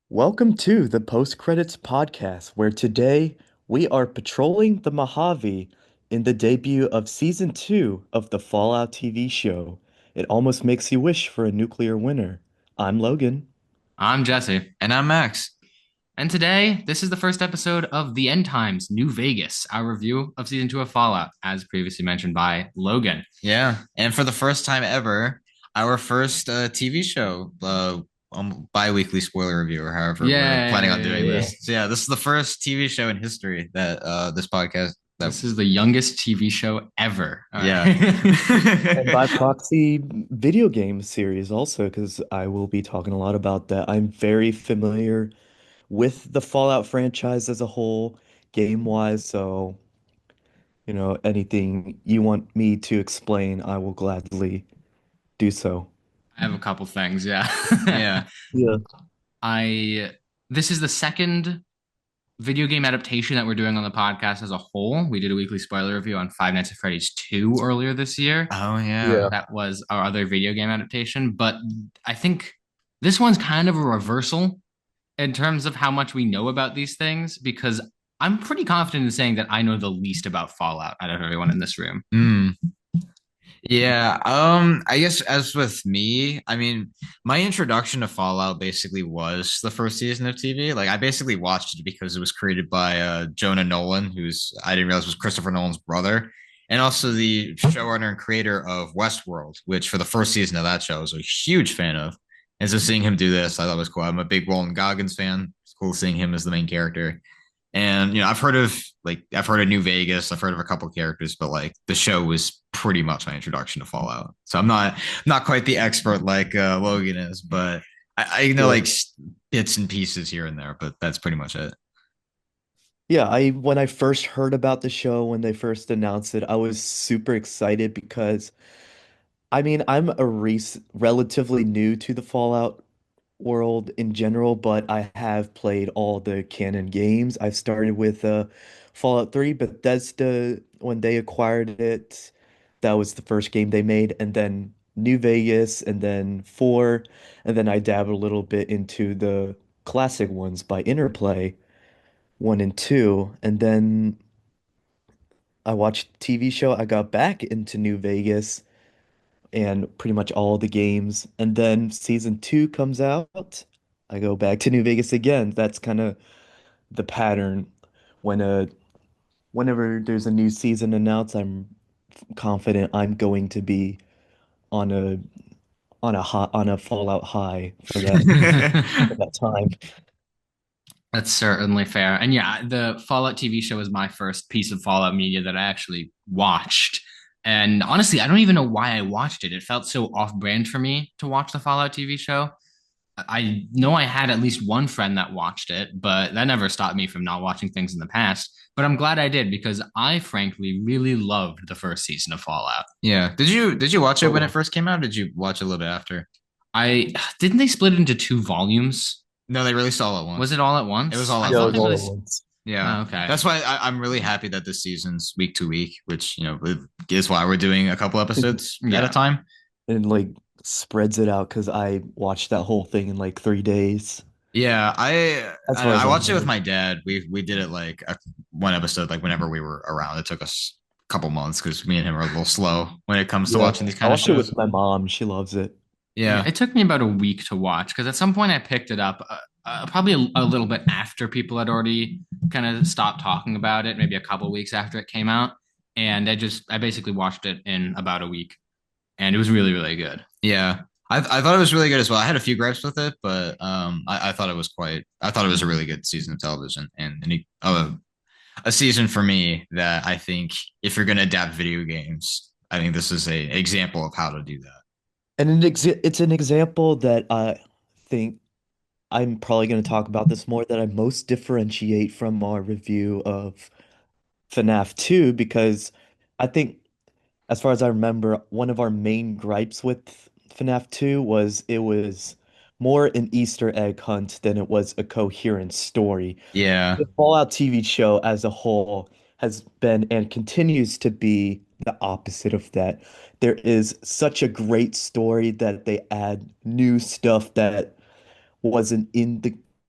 Welcome to the Post Credits Podcast, where today we are patrolling the Mojave in the debut of season 2 of the Fallout TV show. It almost makes you wish for a nuclear winter. I'm Logan. I'm Jesse. And I'm Max. And today, this is the first episode of The End Times New Vegas, our review of season 2 of Fallout, as previously mentioned by Logan. Yeah. And for the first time ever, our first TV show, bi-weekly spoiler review, or however we're planning on doing Yay! Yeah. this. So yeah, this is the first TV show in history that this podcast that This is the youngest TV show ever. All yeah. right. And by proxy, video game series also, because I will be talking a lot about that. I'm very familiar with the Fallout franchise as a whole, game-wise, so, anything you want me to explain, I will gladly do so. I have a couple things, yeah. Yeah. Yeah. I This is the second video game adaptation that we're doing on the podcast as a whole. We did a weekly spoiler review on Five Nights at Freddy's 2 earlier this year. Oh yeah. Yeah. That was our other video game adaptation, but I think this one's kind of a reversal in terms of how much we know about these things because I'm pretty confident in saying that I know the least about Fallout out of everyone in this room. Mm. Yeah, I guess as with me, I mean, my introduction to Fallout basically was the first season of TV. Like I basically watched it because it was created by Jonah Nolan, who's I didn't realize was Christopher Nolan's brother, and also the showrunner and creator of Westworld, which for the first season of that show I was a huge fan of. And so seeing him do this, I thought was cool. I'm a big Roland Goggins fan. It's cool seeing him as the main character. And I've heard of New Vegas, I've heard of a couple of characters, but like the show was pretty much my introduction to Fallout. So I'm not quite the expert like Logan is, but I know Yeah. like bits and pieces here and there, but that's pretty much it. Yeah, I when I first heard about the show when they first announced it, I was super excited because I'm a relatively new to the Fallout world in general, but I have played all the canon games. I've started with Fallout 3, Bethesda when they acquired it, that was the first game they made, and then New Vegas, and then 4, and then I dabbled a little bit into the classic ones by Interplay. 1 and 2, and then I watched TV show. I got back into New Vegas and pretty much all the games. And then season 2 comes out. I go back to New Vegas again. That's kind of the pattern when whenever there's a new season announced, I'm confident I'm going to be on a on a Fallout high for that time. That's certainly fair. And yeah, the Fallout TV show was my first piece of Fallout media that I actually watched. And honestly, I don't even know why I watched it. It felt so off brand for me to watch the Fallout TV show. I know I had at least one friend that watched it, but that never stopped me from not watching things in the past. But I'm glad I did because I frankly really loved the first season of Fallout. Yeah. Did you watch it Oh when it well. first came out? Or did you watch it a little bit after? I didn't they split it into two volumes? No, they released all at Was once. it all at It was once? all I at Yeah, it thought was they once. all really. at once. Yeah, Oh, okay. that's why I'm really happy that this season's week to week, which is why we're doing a couple episodes at a Yeah. time. And like spreads it out because I watched that whole thing in like 3 days. Yeah, I As I, far I as I watched it with know. my dad. We did it like one episode like whenever we were around. It took us a couple months because me and him are a little slow when it comes to Yeah. watching these I kind of watched it shows. with my mom. She loves it. Yeah, Yeah, it took me about a week to watch because at some point I picked it up, probably a little bit after people had already kind of stopped talking about it, maybe a couple weeks after it came out, and I basically watched it in about a week, and it was really really good. yeah. I thought it was really good as well. I had a few gripes with it, but I thought it was I thought it was a really good season of television a season for me that I think if you're gonna adapt video games, I think this is a example of how to do that. And it's an example that I think I'm probably going to talk about this more that I most differentiate from our review of FNAF 2 because I think, as far as I remember, one of our main gripes with FNAF 2 was it was more an Easter egg hunt than it was a coherent story. Yeah, The Fallout TV show as a whole has been and continues to be the opposite of that. There is such a great story that they add new stuff that wasn't in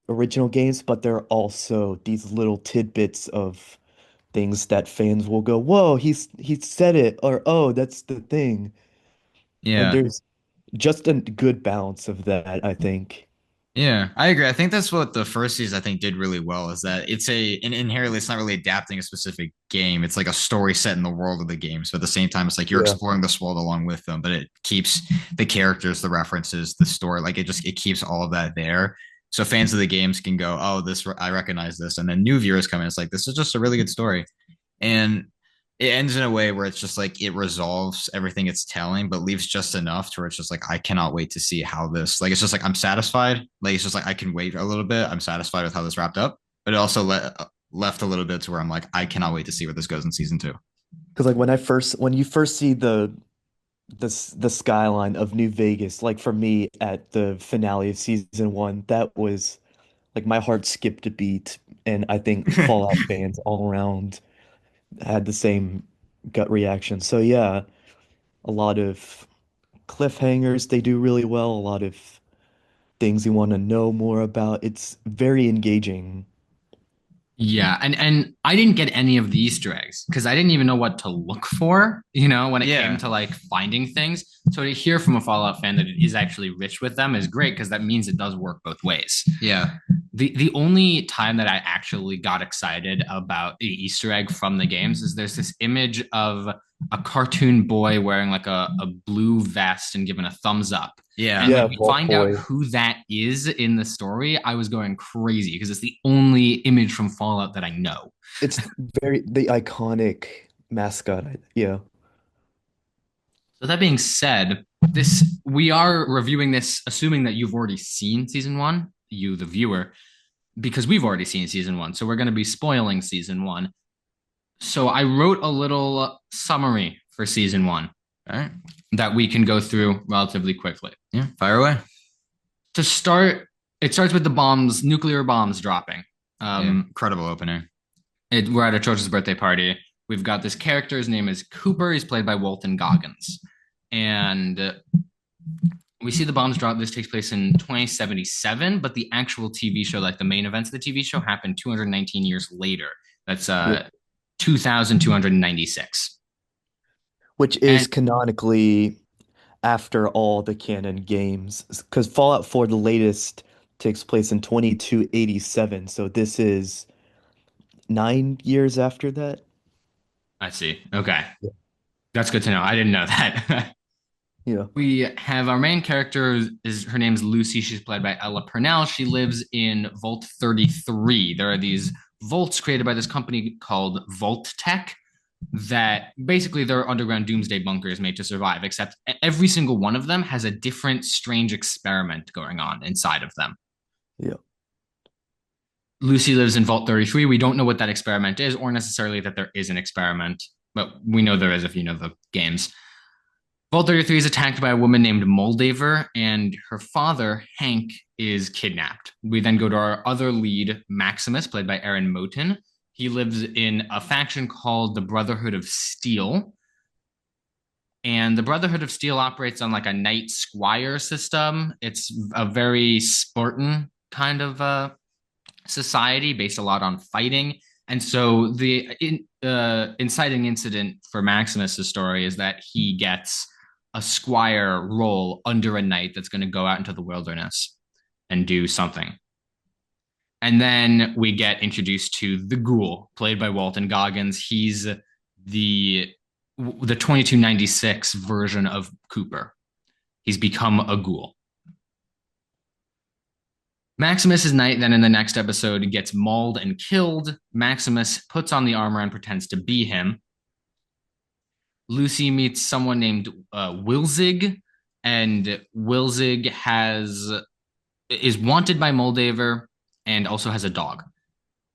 original games, but there are also these little tidbits of things that fans will go, "Whoa, he said it," or "Oh, that's the thing." And Yeah. there's just a good balance of that, I think. Yeah, I agree. I think that's what the first season I think did really well is that inherently it's not really adapting a specific game. It's like a story set in the world of the game. So at the same time, it's like you're Yeah. exploring this world along with them, but it keeps the characters, the references, the story, like it keeps all of that there. So fans of the games can go, oh, this I recognize this, and then new viewers come in. It's like this is just a really good story, and it ends in a way where it's just like it resolves everything it's telling, but leaves just enough to where it's just like I cannot wait to see how this like it's just like I'm satisfied. Like it's just like I can wait a little bit. I'm satisfied with how this wrapped up, but it also left a little bit to where I'm like I cannot wait to see where this goes in season two. Because like when you first see the skyline of New Vegas, like for me at the finale of season one, that was like my heart skipped a beat, and I think Fallout fans all around had the same gut reaction. So yeah, a lot of cliffhangers they do really well, a lot of things you want to know more about. It's very engaging. Yeah, and I didn't get any of the Easter eggs because I didn't even know what to look for, you know, when it came Yeah, to like finding things. So to hear from a Fallout fan that it is actually rich with them is great because that means it does work both ways. yeah, The only time that I actually got excited about the Easter egg from the games is there's this image of a cartoon boy wearing like a blue vest and giving a thumbs up. And yeah. when Yeah, we Vault find out Boy. who that is in the story, I was going crazy because it's the only image from Fallout that I know. It's very the iconic mascot. Yeah. So that being said, this we are reviewing this assuming that you've already seen season one, you the viewer, because we've already seen season one. So we're going to be spoiling season one. So I wrote a little summary for season one All right. that we can go through relatively quickly. Yeah, fire away. To start, it starts with the bombs, nuclear bombs dropping. Yeah, Um, incredible opening. we're at a church's birthday party. We've got this character. His name is Cooper. He's played by Walton Goggins. And we see the bombs drop. This takes place in 2077, but the actual TV show, like the main events of the TV show, happened 219 years later. That's Yeah. 2296. Which is And canonically after all the canon games, because Fallout 4, the latest, takes place in 2287. So this is 9 years after that. I see. Okay. Yeah. That's good to know. I didn't know that. Yeah. We have our main character is her name's Lucy. She's played by Ella Purnell. She lives in Vault 33. There are these vaults created by this company called Vault Tech that basically they're underground doomsday bunkers made to survive, except every single one of them has a different strange experiment going on inside of them. Yeah. Lucy lives in Vault 33. We don't know what that experiment is, or necessarily that there is an experiment, but we know there is if you know the games. Vault 33 is attacked by a woman named Moldaver, and her father, Hank, is kidnapped. We then go to our other lead, Maximus, played by Aaron Moten. He lives in a faction called the Brotherhood of Steel. And the Brotherhood of Steel operates on like a knight squire system. It's a very Spartan kind of society based a lot on fighting. And so the inciting incident for Maximus's story is that he gets a squire role under a knight that's going to go out into the wilderness and do something. And then we get introduced to the Ghoul, played by Walton Goggins. He's the 2296 version of Cooper. He's become a ghoul. Maximus's knight then in the next episode gets mauled and killed. Maximus puts on the armor and pretends to be him. Lucy meets someone named Wilzig, and Wilzig is wanted by Moldaver and also has a dog.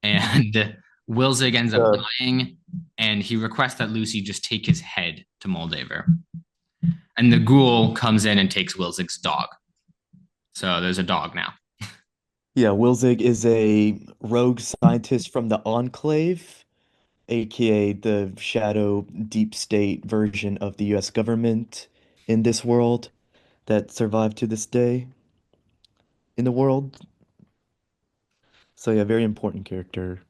And Wilzig ends up Uh, dying, and he requests that Lucy just take his head to Moldaver. And the ghoul comes in and takes Wilzig's dog. So there's a dog now. yeah, Wilzig is a rogue scientist from the Enclave, aka the shadow deep state version of the US government in this world that survived to this day in the world. So yeah, very important character,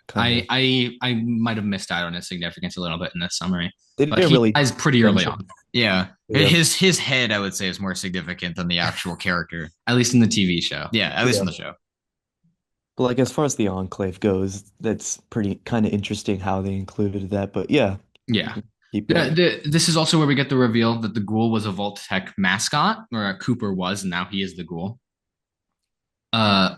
kind I of. I I might have missed out on his significance a little bit in this summary, They but didn't he really dies pretty early mention. on, Yeah. Yeah, His head, I would say, is more significant than the actual character. at least in the TV show. Yeah, at least yeah. in the show. But like as far as the Enclave goes, that's pretty kind of interesting how they included that. But yeah, you Yeah. can keep going. This is also where we get the reveal that the Ghoul was a Vault Tech mascot, or Cooper was, and now he is the Ghoul. Uh,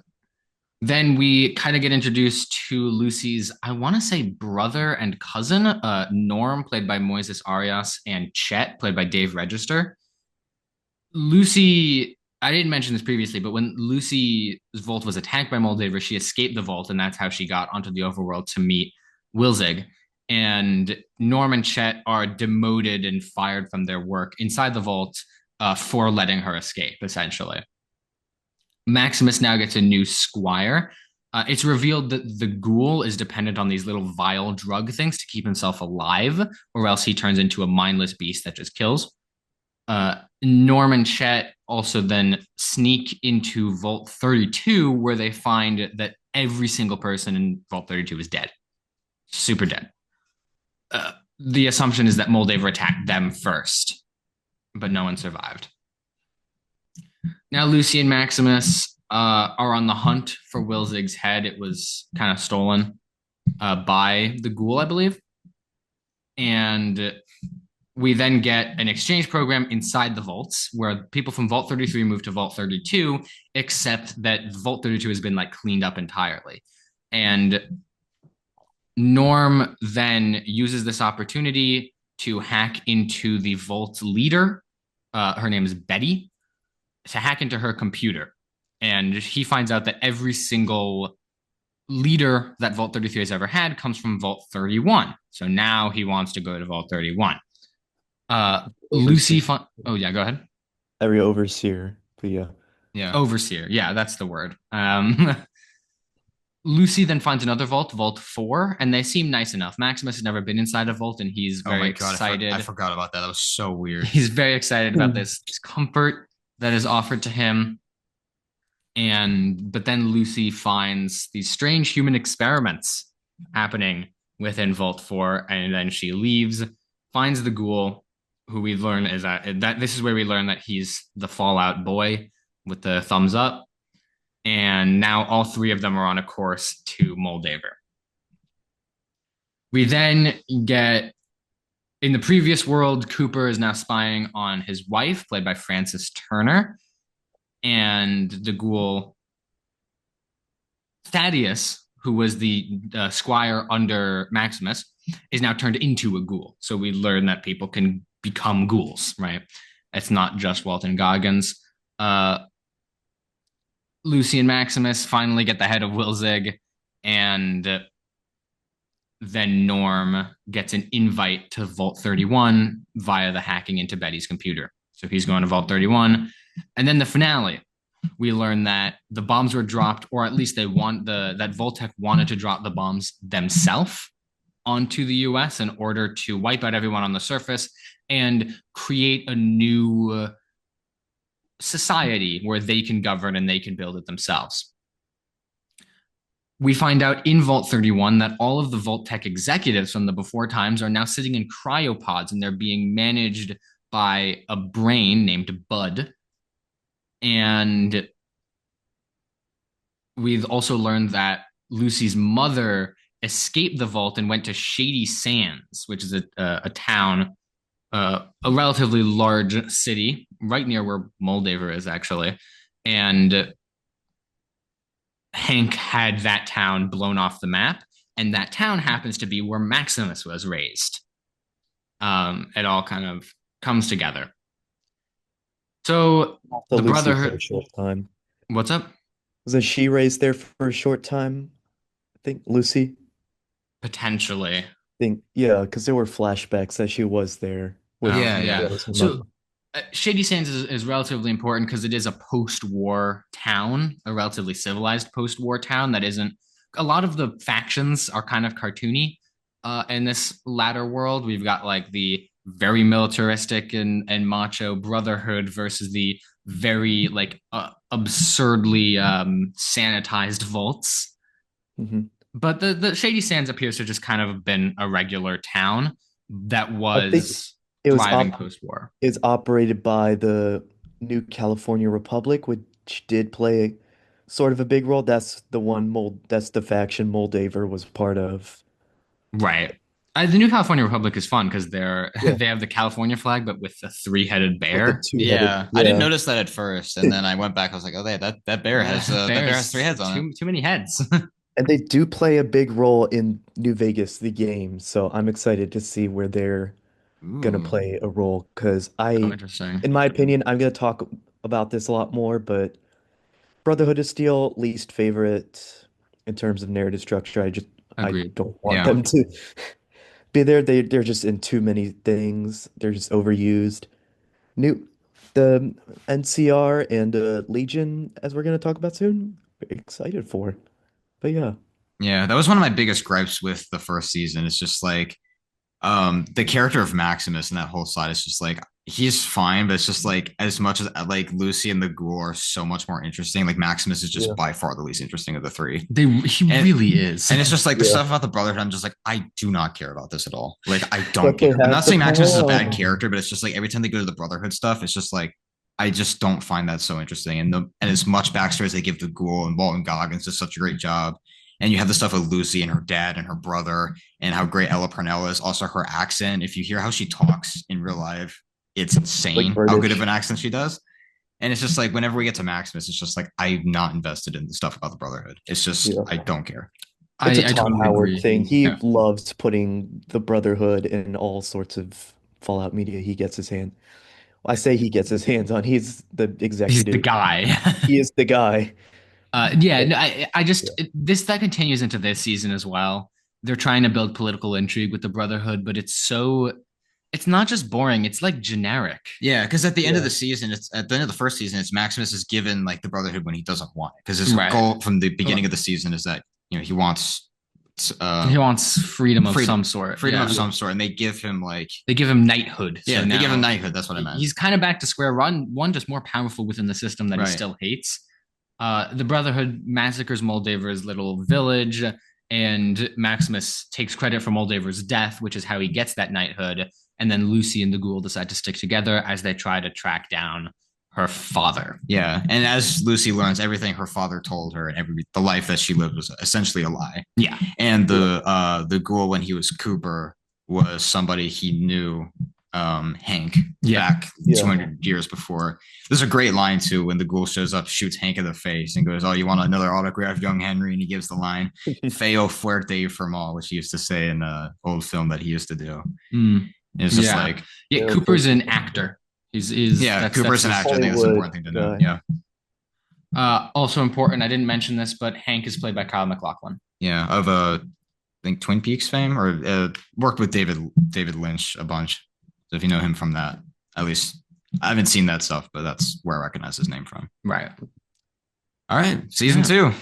then we kind of get introduced to Lucy's, I want to say, brother and cousin, Norm, played by Moises Arias, and Chet, played by Dave Register. Lucy, I didn't mention this previously, but when Lucy's vault was attacked by Moldaver, she escaped the vault, and that's how she got onto the overworld to meet Wilzig. And Norm and Chet are demoted and fired from their work inside the vault for letting her escape, essentially. Maximus now gets a new squire. It's revealed that the ghoul is dependent on these little vile drug things to keep himself alive, or else he turns into a mindless beast that just kills. Norm and Chet also then sneak into Vault 32, where they find that every single person in Vault 32 is dead, super dead. The assumption is that Moldaver attacked them first, but no one survived. Now Lucy and Maximus are on the hunt for Wilzig's head. It was kind of stolen by the ghoul, I believe. And we then get an exchange program inside the vaults where people from Vault 33 move to Vault 32, except that Vault 32 has been like cleaned up entirely. And Norm then uses this opportunity to hack into the vault leader. Her name is Betty, to hack into her computer. And he finds out that every single leader that Vault 33 has ever had comes from Vault 31. So now he wants to go to Vault 31. Overseer. Oh, yeah, go ahead. Every overseer. But yeah. Yeah. Overseer. Yeah, that's the word. Lucy then finds another vault, Vault 4, and they seem nice enough. Maximus has never been inside a vault, and he's Oh very my God, excited. I forgot about that. That was so weird. He's very excited about this comfort that is offered to him. But then Lucy finds these strange human experiments happening within Vault 4, and then she leaves, finds the ghoul, who we learn is that this is where we learn that he's the Fallout boy with the thumbs up. And now all three of them are on a course to Moldaver. We then get in the previous world, Cooper is now spying on his wife, played by Frances Turner, and the ghoul Thaddeus, who was the squire under Maximus, is now turned into a ghoul. So we learn that people can become ghouls, right? It's not just Walton Goggins. Lucy and Maximus finally get the head of Wilzig, and then Norm gets an invite to Vault 31 via the hacking into Betty's computer. So he's going to Vault 31. And then the finale, we learn that the bombs were dropped, or at least that Voltec wanted to drop the bombs themselves onto the US in order to wipe out everyone on the surface and create a new society where they can govern and they can build it themselves. We find out in Vault 31 that all of the Vault Tech executives from the before times are now sitting in cryopods, and they're being managed by a brain named Bud. And we've also learned that Lucy's mother escaped the vault and went to Shady Sands, which is a town, a relatively large city right near where Moldaver is, actually. And Hank had that town blown off the map, and that town happens to be where Maximus was raised. It all kind of comes together. So So the Lucy for Brotherhood. a short time. What's up? Wasn't she raised there for a short time? I think Lucy. Potentially. I think yeah, because there were flashbacks that she was there with Yeah, Yeah. Rose and So Shady Sands is relatively important because it is a post-war town, a relatively civilized post-war town that isn't. A lot of the factions are kind of cartoony in this latter world. We've got like the very militaristic and macho Brotherhood versus the very like absurdly sanitized vaults. Hmm. But the Shady Sands appears to just kind of have been a regular town that I think was it was thriving post-war. is operated by the New California Republic, which did play sort of a big role. That's the faction Moldaver was part of. Right. The New California Republic is fun because they're Yeah. they have the California flag, but with a three-headed With the bear. two-headed, Yeah, I didn't yeah. notice that at first, and then I went back. I was like, oh, that bear has that bear has three Bears, heads on it. too many heads. And they do play a big role in New Vegas, the game. So I'm excited to see where they're gonna Ooh, play a role because Oh, I, interesting. in my opinion, I'm gonna talk about this a lot more, but Brotherhood of Steel, least favorite in terms of narrative structure. I Agreed. don't want yeah, them to be there. They're just in too many things. They're just overused. New the NCR and Legion, as we're gonna talk about soon. Excited for. But yeah, yeah. That was one of my biggest gripes with the first season. It's just like the character of Maximus and that whole side is just like he's fine, but it's just like as much as like Lucy and the Ghoul are so much more interesting. Like Maximus is just yeah, by far the least interesting of the three. He And really is. and it's just like the yeah. stuff about the Brotherhood. I'm just like, I do not care about this at all. Like, I don't But they care. I'm have not the saying Maximus is a power. bad character, but it's just like every time they go to the Brotherhood stuff, it's just like I just don't find that so interesting. And as much backstory as they give to Ghoul and Walton Goggins does such a great job. And you have the stuff with Lucy and her dad and her brother and how great Ella Purnell is. Also, her accent. If you hear how she talks in real life, it's Like insane how good of British. an accent she does. And it's just like whenever we get to Maximus, it's just like I'm not invested in the stuff about the Brotherhood. It's just Yeah. I don't care. It's a I Todd totally Howard agree. thing. He Yeah. loves putting the Brotherhood in all sorts of Fallout media he gets his hand. I say he gets his hands on. He's the He's the executive. guy. He is the guy. Yeah, But no, I yeah, just this that continues into this season as well. They're trying to build political intrigue with the Brotherhood, but it's not just boring, it's like generic. Yeah, because at the end of yeah, the season, it's at the end of the first season, it's Maximus is given like the Brotherhood when he doesn't want it. Because his Right. goal from the beginning of the season is that he wants uh He wants freedom of freedom, some sort. freedom of Yeah. yeah. some sort, and they give him like They give him knighthood. So they give him now knighthood. That's what I meant. he's kind of back to square one, just more powerful within the system that he Right. still hates. The Brotherhood massacres Moldaver's little village, and Maximus takes credit for Moldaver's death, which is how he gets that knighthood. And then Lucy and the Ghoul decide to stick together as they try to track down her father. Yeah, and as Lucy learns, everything her father told her and the life that she lived was essentially a lie. Yeah. And the Ghoul when he was Cooper was somebody he knew, Hank, Yeah. back Yeah. 200 years before. There's a great line too when the Ghoul shows up, shoots Hank in the face, and goes, "Oh, you want another autograph, young Henry?" And he gives the line "Feo fuerte formal," which he used to say in an old film that he used to do. Mm, And it's just yeah. like, Yeah. Yeah, Cooper's an actor. yeah, That's Cooper's an his, actor. I think that's an Hollywood important thing to know. guy. Yeah, also important. I didn't mention this, but Hank is played by Kyle MacLachlan. yeah, of I think Twin Peaks fame, or worked with David Lynch a bunch. So if you know him from that, at least I haven't seen that stuff, but that's where I recognize his name from. Right. All right, season Yeah. two,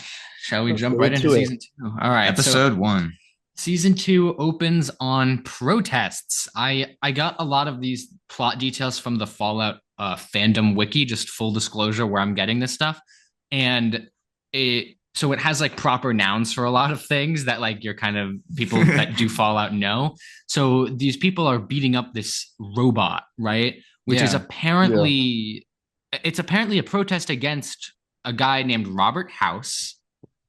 Shall we Let's jump go right into into it. season two? All right. So episode one. season two opens on protests. I got a lot of these plot details from the Fallout fandom wiki, just full disclosure where I'm getting this stuff. And it has like proper nouns for a lot of things that like you're kind of people that do Fallout know. So these people are beating up this robot, right? Which is Yeah, Yeah. apparently a protest against a guy named Robert House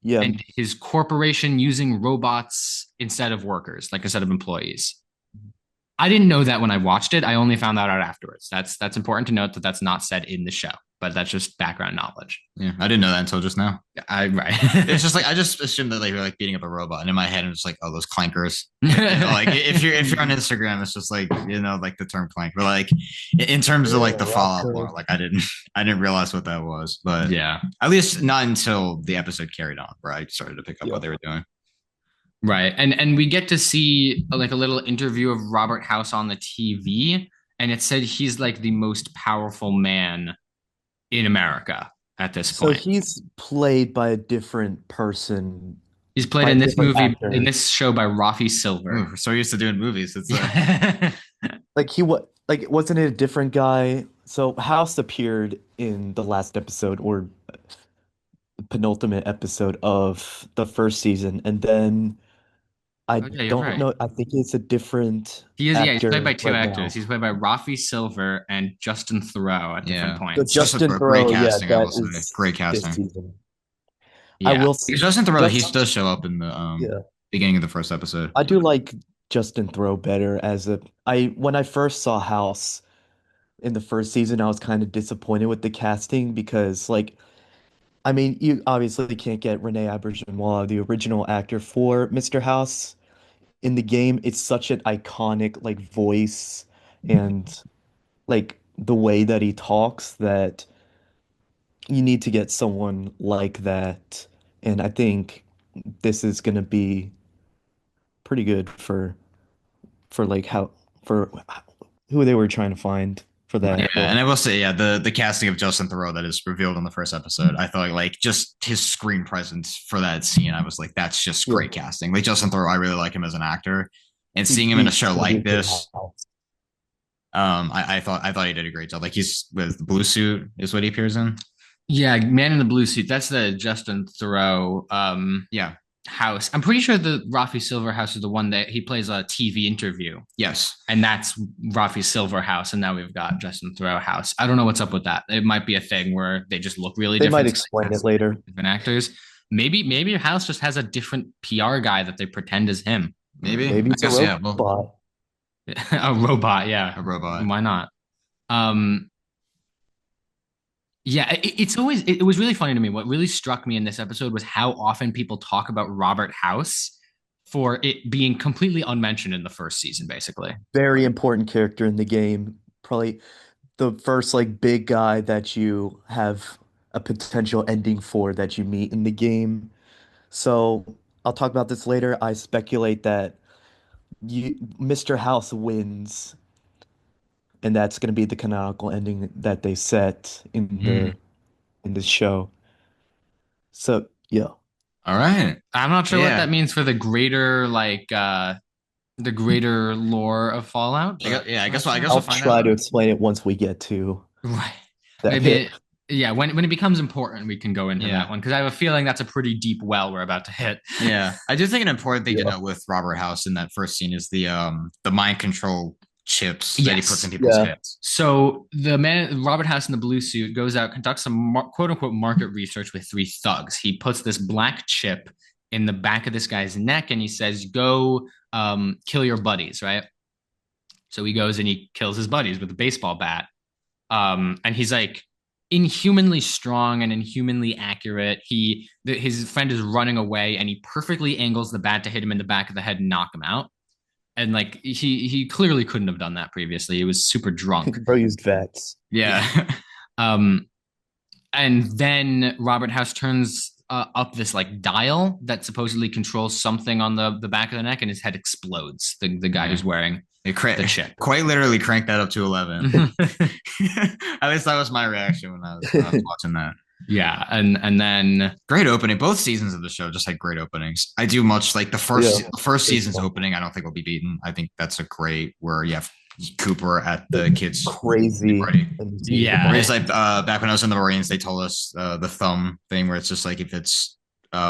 Yeah. and his corporation using robots instead of workers, like instead of employees. I didn't know that when I watched it. I only found that out afterwards. That's important to note that that's not said in the show, but that's just background knowledge. yeah, I didn't know that until just now. I right. It's just like I just assumed that they were like beating up a robot, and in my head I'm just like, oh, those clankers. Like if you're on Instagram, it's just like like the term clank, but like in terms of Yeah, like the Fallout rocker. lore, like I didn't realize what that was, but Yeah. at least not until the episode carried on, where I started to pick up Yeah. what they were doing. Right. And we get to see like a little interview of Robert House on the TV, and it said he's like the most powerful man in America at this So point. he's played by a different person, He's played by a in this different movie, in actor. this show by Rafi Silver. Ooh, we're so used to doing movies. It's Yeah. Like wasn't it a different guy? So House appeared in the last episode or penultimate episode of the first season, and then I Oh yeah, you're don't right. know. I think it's a different He is, yeah, he's played actor by two right actors. now. He's played by Rafi Silver and Justin Theroux at different Yeah. So points. Just Justin a great Thoreau, yeah, casting, I that will say. is Great this casting. season. I Yeah. will Because say, Justin Theroux, he just does show up in the yeah, beginning of the first episode. I do like Justin Thoreau better as a. I when I first saw House in the first season, I was kind of disappointed with the casting because, like, I mean, you obviously can't get Renee Auberjonois, the original actor for Mr. House, in the game. It's such an iconic like voice and like the way that he talks that you need to get someone like that. And I think this is gonna be pretty good for like how for who they were trying to find for Yeah, that and role. I will say, yeah, the casting of Justin Theroux that is revealed in the first episode, I thought like just his screen presence for that scene, I was like, that's just Yeah, great casting. Like Justin Theroux, I really like him as an actor, and seeing him in a he's show gonna be a like good this, house. I thought he did a great job. Like he's with the blue suit is what he appears in. Yeah, Man in the Blue Suit. That's the Justin Theroux Yeah. house. I'm pretty sure the Rafi Silver house is the one that he plays a TV interview, Yes. and that's Rafi Silver house. And now we've got Justin Theroux house. I don't know what's up with that. It might be a thing where they just look really They might different, so they explain it cast later. different actors. Maybe House just has a different PR guy that they pretend is him. Maybe. Maybe I it's a guess yeah. Well, robot. A robot, yeah. a robot. Why not? Um, Yeah, it's always it was really funny to me. What really struck me in this episode was how often people talk about Robert House for it being completely unmentioned in the first season, basically. Very important character in the game. Probably the first like big guy that you have a potential ending for that you meet in the game. So I'll talk about this later. I speculate that Mr. House wins, and that's going to be the canonical ending that they set Mm. in this show. So yeah, All right. I'm not sure what Yeah. that means for the greater lore of Fallout, but Yeah. I I'm not guess. I sure. guess we'll I'll find out. try to explain it once we get to Right. that Maybe bit. it, yeah, when it becomes important, we can go into that Yeah. one because I have a feeling that's a pretty deep well we're about to hit. Yeah. I do think an important thing to Yeah, note with Robert House in that first scene is the mind control chips that he puts in Yes. people's yeah. heads. So the man, Robert House in the blue suit, goes out, conducts some quote unquote market research with three thugs. He puts this black chip in the back of this guy's neck and he says, go kill your buddies, right? So he goes and he kills his buddies with a baseball bat. And he's like inhumanly strong and inhumanly accurate. His friend is running away and he perfectly angles the bat to hit him in the back of the head and knock him out. And like he clearly couldn't have done that previously. He was super drunk. Bro used vets. Yeah. um, and then Robert House turns up this like dial that supposedly controls something on the back of the neck, and his head explodes. The guy Yeah. who's wearing the chip. Quite literally cranked that up to 11. At least that was my reaction when I was watching that. Yeah, and then Great opening. Both seasons of the show just had great openings. I do much like the Yeah, first it's season's fun. opening. I don't think will be beaten. I think that's a great where you have Cooper at the The kids' crazy party. and yeah, Where he's like, back when I was in the Marines, they told us the thumb thing where it's just like if it's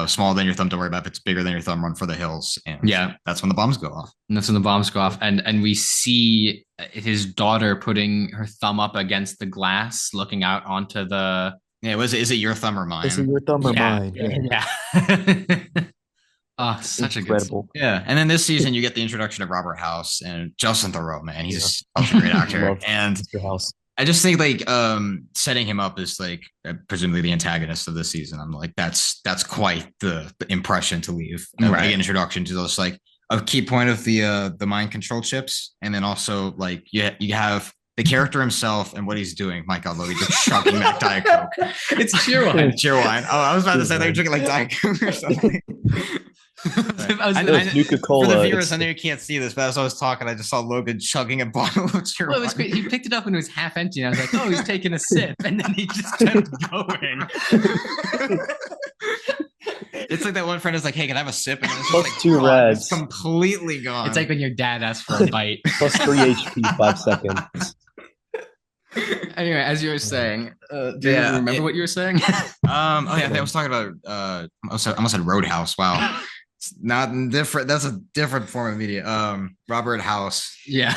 smaller than your thumb, don't worry about it. If it's bigger than your thumb, run for the hills. And yeah. that's when the bombs go off. And that's when the bombs go off, and we see his daughter putting her thumb up against the glass, looking out onto the Yeah, is it your thumb or is it mine? your thumb or yeah, mine? Yeah, yeah. Oh, such a good. incredible. Yeah, and then this season you get the introduction of Robert House and Justin Theroux. Man, Yeah, he's such a great actor, love and Mr. House. I just think like setting him up as like presumably the antagonist of this season. I'm like that's quite the impression to leave. Right. Like, introduction to those like a key point of the mind control chips, and then also like you have the character himself and what he's doing. My God, Logan just chugging that Diet Coke. It's Cheerwine. Cheerwine. Oh, I was about to say they were drinking like Diet Coke or something. It's Nuka For the Cola. viewers, I know you can't see this, but as I was talking, I just saw Logan chugging a bottle of Cheerwine. Well, it was great. He picked it up when it was half empty, and I was like, "Oh, he's taking a sip," and then he just kept going. It's like that one friend is like, "Hey, can I have a sip?" And then it's just Plus like two gone. It's reds, completely It's gone. like when your dad asks for a bite. plus 3 HP, 5 seconds. Anyway, as you were saying, do you Yeah. remember what you were saying? Oh yeah, I think I was talking about I almost said Roadhouse. Wow. It's not different. That's a different form of media. Robert House. Yeah.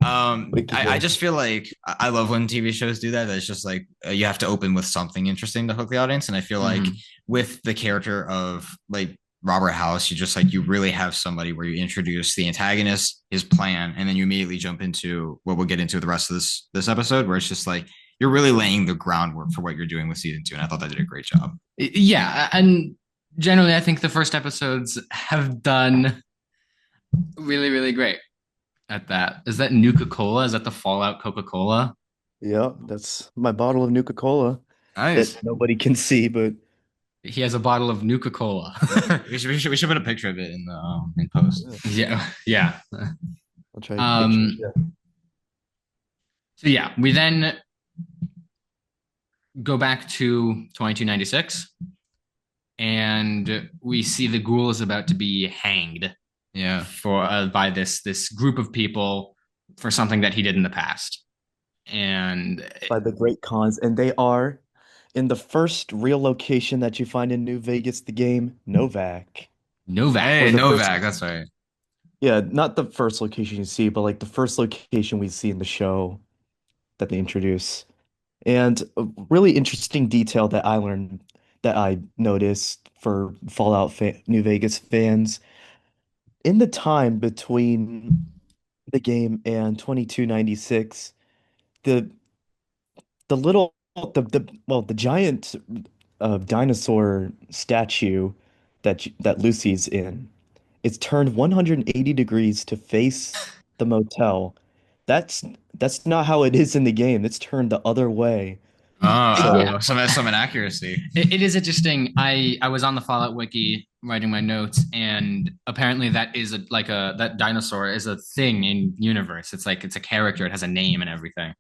Wicked I game. just feel like I love when TV shows do that. It's just like you have to open with something interesting to hook the audience. And I feel like Mhm. with the character of like Robert House, you just like you really have somebody where you introduce the antagonist, his plan, and then you immediately jump into what we'll get into the rest of this episode, where it's just like you're really laying the groundwork for what you're doing with season two. And I thought that did a great job. Yeah, and generally, I think the first episodes have done really, really great at that. Is that Nuka Cola? Is that the Fallout Coca Cola? Yeah, that's my bottle of Nuka-Cola that Nice. nobody can see, but He has a bottle of Nuka Cola. We should put a picture of it in post. yeah, Yeah, yeah. I'll try to picture it. Um, Yeah. so yeah, we then go back to 2296, and we see the ghoul is about to be hanged Yeah. for by this group of people for something that he did in the past. And By the great cons, and they are in the first real location that you find in New Vegas, the game, Novak. Novak. Or Hey, the first, Novak. That's right. yeah, not the first location you see, but like the first location we see in the show that they introduce. And a really interesting detail that I learned that I noticed for Fallout fa New Vegas fans in the time between the game and 2296, the the little the giant dinosaur statue that Lucy's in, it's turned 180 degrees to face the motel. That's that's not how it is in the game. It's turned the other way. Yeah, Oh, some inaccuracy. it is interesting. I was on the Fallout wiki writing my notes, and apparently that is that dinosaur is a thing in universe. It's like it's a character. It has a name and everything.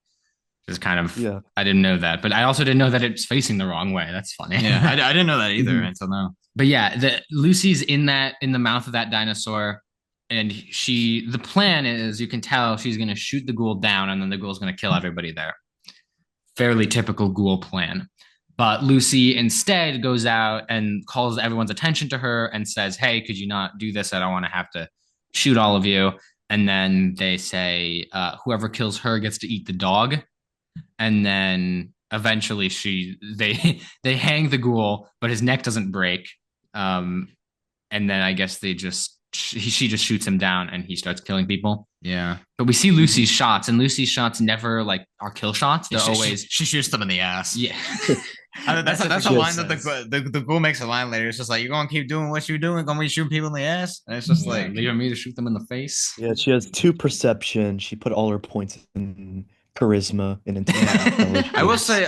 Just kind of Yeah. I didn't know that, but I also didn't know that it's facing the wrong way. That's funny. Yeah, I didn't know that either Mhm. until now. But yeah, the Lucy's in the mouth of that dinosaur, and the plan is you can tell she's gonna shoot the ghoul down, and then the ghoul's gonna kill everybody there. Fairly typical ghoul plan. But Lucy instead goes out and calls everyone's attention to her and says, "Hey, could you not do this? I don't want to have to shoot all of you." And then they say, "Whoever kills her gets to eat the dog." And then eventually they hang the ghoul, but his neck doesn't break. Um, and then I guess she just shoots him down and he starts killing people. Yeah. But we see Lucy's shots, and Lucy's shots never like are kill shots. They're always She shoots them in the ass. yeah. That's a what line she that says. the ghoul makes a line later. It's just like you're gonna keep doing what you're doing, gonna be shooting people in the ass, and it's just Yeah, like leaving me to shoot them in the face. Yeah, she has two perception. She put all her points in charisma and yeah. I will intelligence. say,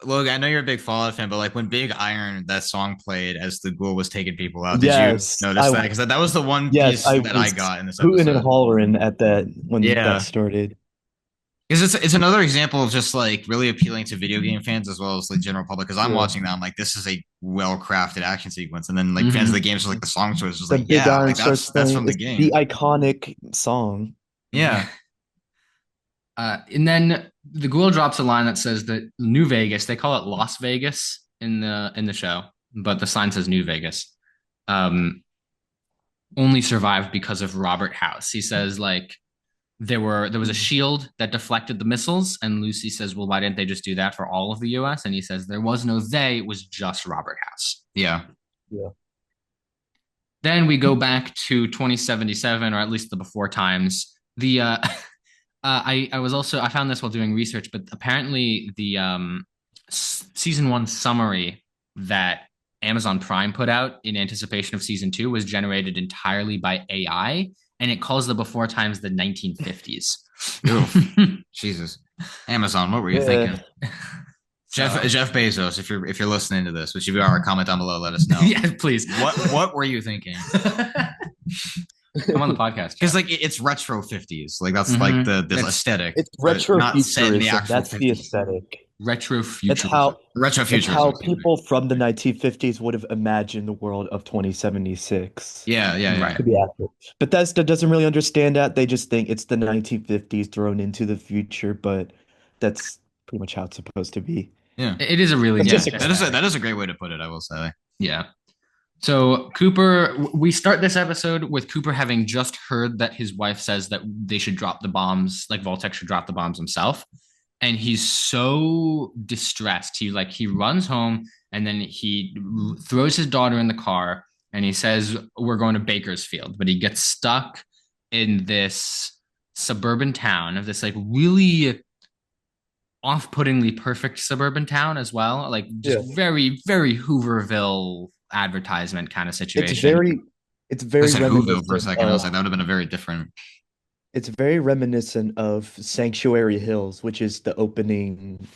Logan, I know you're a big Fallout fan, but like when Big Iron that song played as the ghoul was taking people out, did you Yes, notice that? Because that was the one yes, piece I that I was got in this hooting and episode. hollering at that when that Yeah. started. Because it's another example of just like really appealing to video game fans as well as like general public. Because I'm Yeah. watching that, I'm like, this is a well crafted action sequence, and then like fans of the games are like the song choice was The like, Big yeah, Iron like starts that's playing. from the It's the game. iconic song. Yeah, And then the ghoul drops a line that says that New Vegas, they call it Las Vegas in the show, but the sign says New Vegas. Um, only survived because of Robert House. He says like there was a shield that deflected the missiles, and Lucy says, "Well, why didn't they just do that for all of the U.S.?" And he says there was no they, it was just Robert House. yeah. Yeah. Then we go back to 2077, or at least the before times. The I was also I found this while doing research, but apparently the season one summary that Amazon Prime put out in anticipation of season two was generated entirely by AI, and it calls the before times the 1950s. Oof. Jesus, Amazon, what were you Yeah. thinking? Jeff Bezos, if you're listening to this, which if you are, comment down below, let us know. Yeah, please. What were you thinking? I'm on the podcast. Because like it's retro 50s, like that's Mhm. like this It's- aesthetic. It's but retro not set in the futurism. actual That's the 50s. aesthetic. retro That's futurism. how that's Retrofuturism, how excuse me. people from the 1950s would have imagined the world of 2076 Yeah, yeah, yeah. Right. to be accurate. Bethesda doesn't really understand that. They just think it's the 1950s thrown into the future, but that's pretty much how it's supposed to be. Yeah. It is a really That's neat just aesthetic. That is a great way to put it, I will say. Yeah. So Cooper, we start this episode with Cooper having just heard that his wife says that they should drop the bombs, like Voltec should drop the bombs himself. And he's so distressed. He runs home and then he throws his daughter in the car and he says, "We're going to Bakersfield." But he gets stuck in this suburban town of this like really off-puttingly perfect suburban town as well, like just yeah. very, very Hooverville advertisement kind of It's situation. very it's I very said Whoville for a reminiscent second. I was of like, that would have been a very different. it's very reminiscent of Sanctuary Hills, which is the opening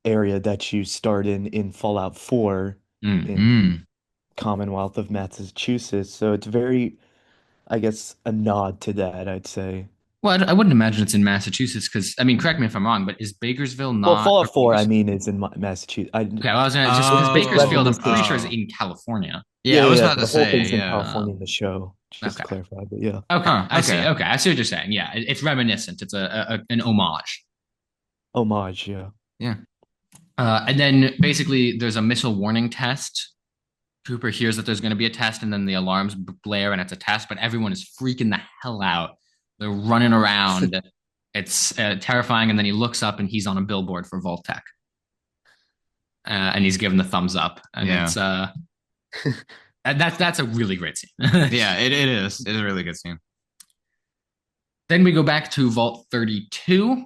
area that you start in Fallout 4 in Mm. Commonwealth of Massachusetts. So it's very, I guess, a nod to that, I'd say. Well, I wouldn't imagine it's in Massachusetts because, I mean, correct me if I'm wrong, but is Bakersville Well, not, or Fallout 4, I Bakersfield? mean, is in Massachusetts. Okay, well, I was gonna just because It's just Bakersfield, I'm reminiscent. pretty sure is Oh. in California. Yeah, I was about to The whole say, thing's in yeah. California in the show, just to Okay, clarify. But yeah, okay, Huh, I see. okay. Okay, I see what you're saying. Yeah, it's reminiscent. It's an homage. homage, yeah. Yeah. And then basically, there's a missile warning test. Cooper hears that there's going to be a test, and then the alarms blare, and it's a test. But everyone is freaking the hell out. They're running around. It's terrifying. And then he looks up, and he's on a billboard for Voltec, and he's given the thumbs up. And Yeah. it's that's a really great scene. Yeah, it is. It is a really good scene. Then we go back to Vault 32,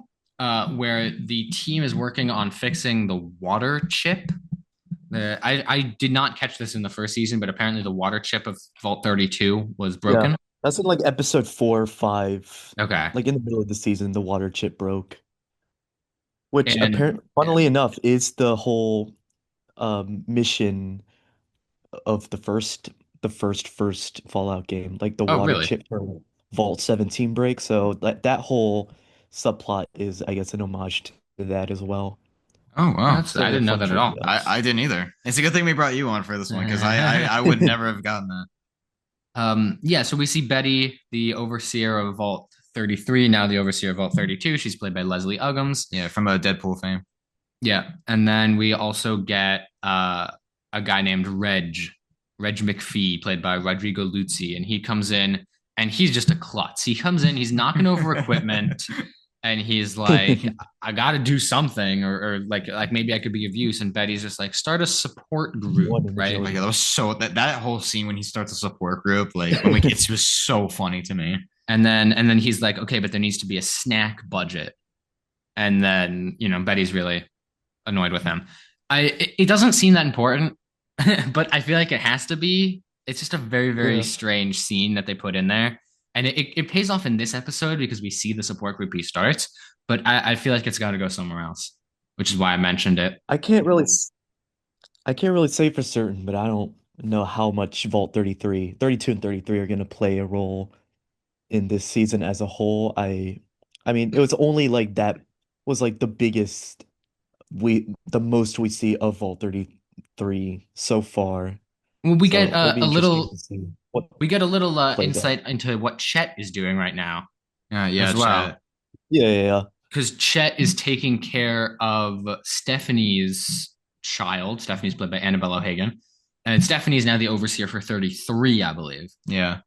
where the team is working on fixing the water chip. I did not catch this in the first season, but apparently the water chip of Vault 32 was Yeah. broken. That's in like episode 4 or 5. Okay. Like in the middle of the season, the water chip broke. Which And apparently, funnily enough, is the whole mission of the first Fallout game, like the oh, water really? chip for Vault 17 break. So that whole subplot is, I guess, an homage to that as well. Oh, wow. That's So I they're didn't know fun that at all. trivia. I didn't either. It's a good thing we brought you on for this one because I would never have gotten that. Yeah, so we see Betty, the overseer of Vault 33, now the overseer of Vault 32. She's played by Leslie Uggams. Yeah, from a Deadpool fame. Yeah, and then we also get a guy named Reg McPhee, played by Rodrigo Luzzi, and he comes in and he's just a klutz. He comes in, he's knocking over equipment, and he's like, "I got to do something, or like maybe I could be of use." And Betty's just like, "Start a support group, One in right?" Oh my agility. God, that was so that whole scene when he starts a support group, like when we it was so funny to me. And then he's like, "Okay, but there needs to be a snack budget." And then Betty's really annoyed with him. It doesn't seem that important, but I feel like it has to be. It's just a very, very Yeah. strange scene that they put in there. And it pays off in this episode because we see the support group he starts, but I feel like it's got to go somewhere else, which is why I mentioned it. I can't really I can't really say for certain, but I don't know how much Vault 33, 32 and 33 are going to play a role in this season as a whole. I mean, it was only like that was like the biggest the most we see of Vault 33 so far. Well, So it'll be a interesting little to see what we get a little plays out. insight into what Chet is doing right now Yeah, as well. chat. Yeah, yeah, yeah. Because Chet is taking care of Stephanie's child. Stephanie's played by Annabelle O'Hagan, and Stephanie's now the overseer for 33, I believe. Yeah.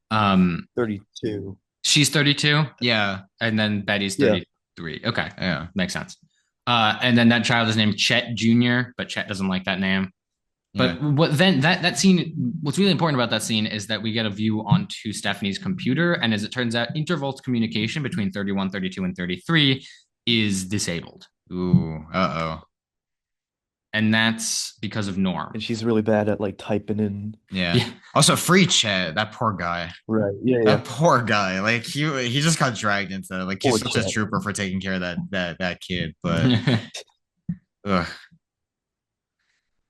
32. She's 32, Yeah. and then Betty's Yeah. 33. Okay, Yeah. makes sense. And then that child is named Chet Jr., but Chet doesn't like that name. Yeah. But what then that scene, what's really important about that scene is that we get a view onto Stephanie's computer, and as it turns out, intervault communication between 31, 32, and 33 is disabled. Ooh. Uh-oh. And that's because of Norm. And she's really bad at like typing in. Yeah. Yeah. Also, free Chet, that poor guy. Right. Yeah, yeah. That poor guy. Like he just got dragged into it. Like he's Poor such a Chet. trooper for taking care of that kid. But ugh.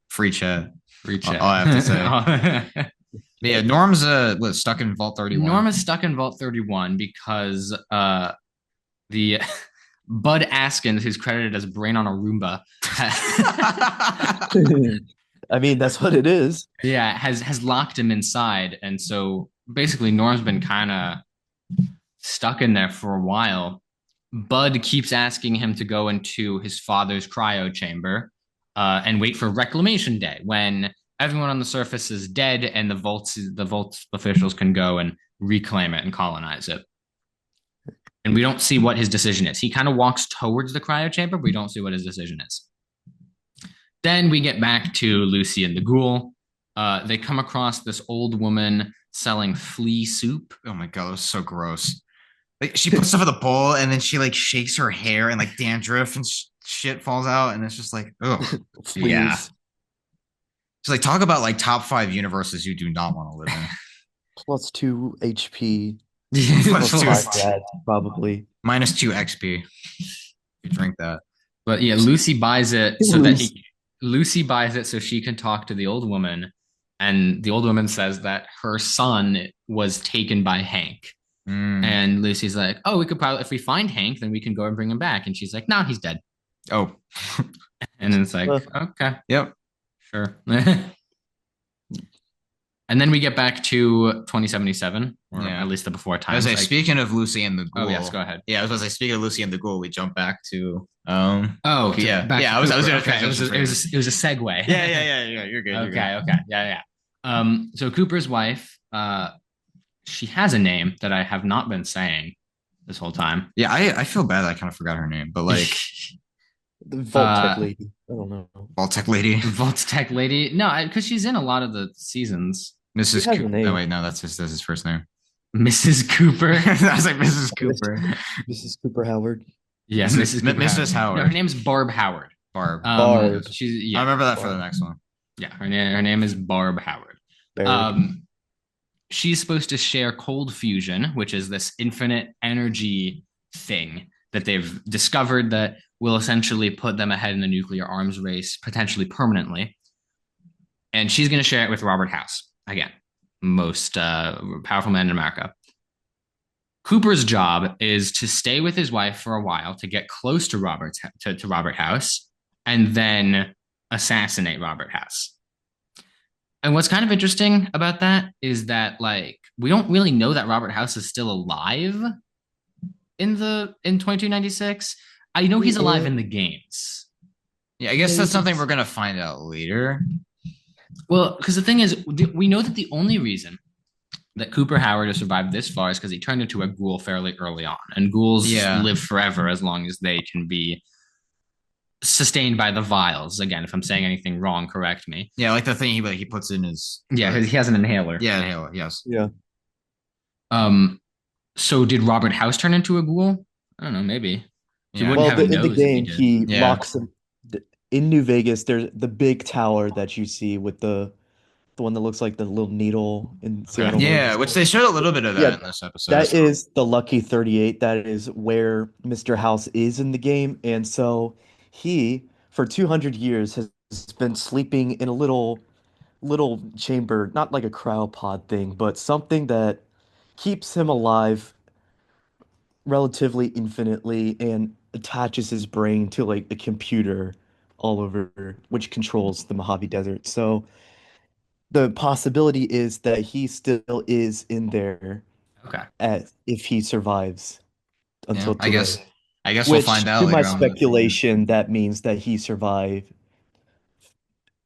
Free Chet. Free Chet. All I have to say. But yeah, Norm's stuck in Vault 31. Norm is stuck in Vault 31 because the Bud Askins, who's credited as brain on a Roomba, I mean, that's what it is. yeah, has locked him inside, and so basically Norm's been kind of stuck in there for a while. Bud keeps asking him to go into his father's cryo chamber and wait for Reclamation Day when everyone on the surface is dead and the Vault's officials can go and reclaim it and colonize it. And we don't see what his decision is. He kind of walks towards the cryo chamber, but we don't see what his decision is. Then we get back to Lucy and the ghoul. They come across this old woman selling flea soup. Oh my god, it was so gross. Like she puts stuff in the bowl and then she like shakes her hair and like dandruff and shit falls out and it's just like, oh yeah. Please. So like talk about like top 5 universes you do not want to live in. Plus 2 HP. Plus Plus two, 5 rad, probably. minus 2 XP. You drink that. But yeah, Lucy buys it so that Lose. he Lucy buys it so she can talk to the old woman. And the old woman says that her son was taken by Hank. Mm. And Lucy's like, oh, we could probably, if we find Hank, then we can go and bring him back. And she's like, no, he's dead. Oh. And then it's like, Uh, okay, Yep. sure. And then we get back to 2077, or Yeah. at least the before I times. was like, speaking of Lucy and the oh, Ghoul. yes, go ahead. Yeah, I was gonna say speaking of Lucy and the Ghoul, we jump back to Oh, yeah. back Yeah, to I was Cooper. gonna okay. It was a segue. yeah, you're good. You're good. Okay. Yeah. So Cooper's wife, she has a name that I have not been saying this whole time. Yeah, I feel bad I kind of forgot her name, but like The Vault Tech Uh, lady. I don't know. Vault-Tech lady. Vault Tech lady. No, because she's in a lot of the seasons. Mrs. She has a Cooper. name. No, wait, no, that's his first name. Mrs. Cooper. I was like Mrs. Cooper. Mrs. Cooper Howard. Yes, Mrs. Cooper Mrs. Howard. No, Howard. her name's Barb Howard. Barb. Barb. She's I yeah, remember that for Barb. the next one. yeah. Her name is Barb Howard. Barb. She's supposed to share cold fusion, which is this infinite energy thing that they've discovered that will essentially put them ahead in the nuclear arms race, potentially permanently. And she's going to share it with Robert House again, most powerful man in America. Cooper's job is to stay with his wife for a while to get close to Robert House and then assassinate Robert House. And what's kind of interesting about that is that like we don't really know that Robert House is still alive in 2296. I know he's alive in the games. Yeah, I guess that's something we're gonna find out later. Well, because the thing is, we know that the only reason that Cooper Howard has survived this far is because he turned into a ghoul fairly early on, and ghouls live forever as long as they can be sustained by the vials. Again, if I'm saying anything wrong, correct me. Yeah, like the thing he puts in his Yeah, he has an inhaler. yeah inhaler. Yes. Yeah. So did Robert House turn into a ghoul? I don't know, maybe. He Yeah. wouldn't Well, have a in the nose if game, did. he Yeah. locks him in New Vegas. There's the big tower that you see with the one that looks like the little needle in Seattle. Yeah, which they showed a little bit of that Yeah, in this episode. That is the Lucky 38. That is where Mr. House is in the game. And so he, for 200 years, has been sleeping in a little chamber, not like a cryopod thing, but something that keeps him alive relatively infinitely and attaches his brain to like a computer all over, which controls the Mojave Desert. So the possibility is that he still is in there Okay. as if he survives until I today. guess we'll Which, find out to my later on in the video. speculation, that means that he survived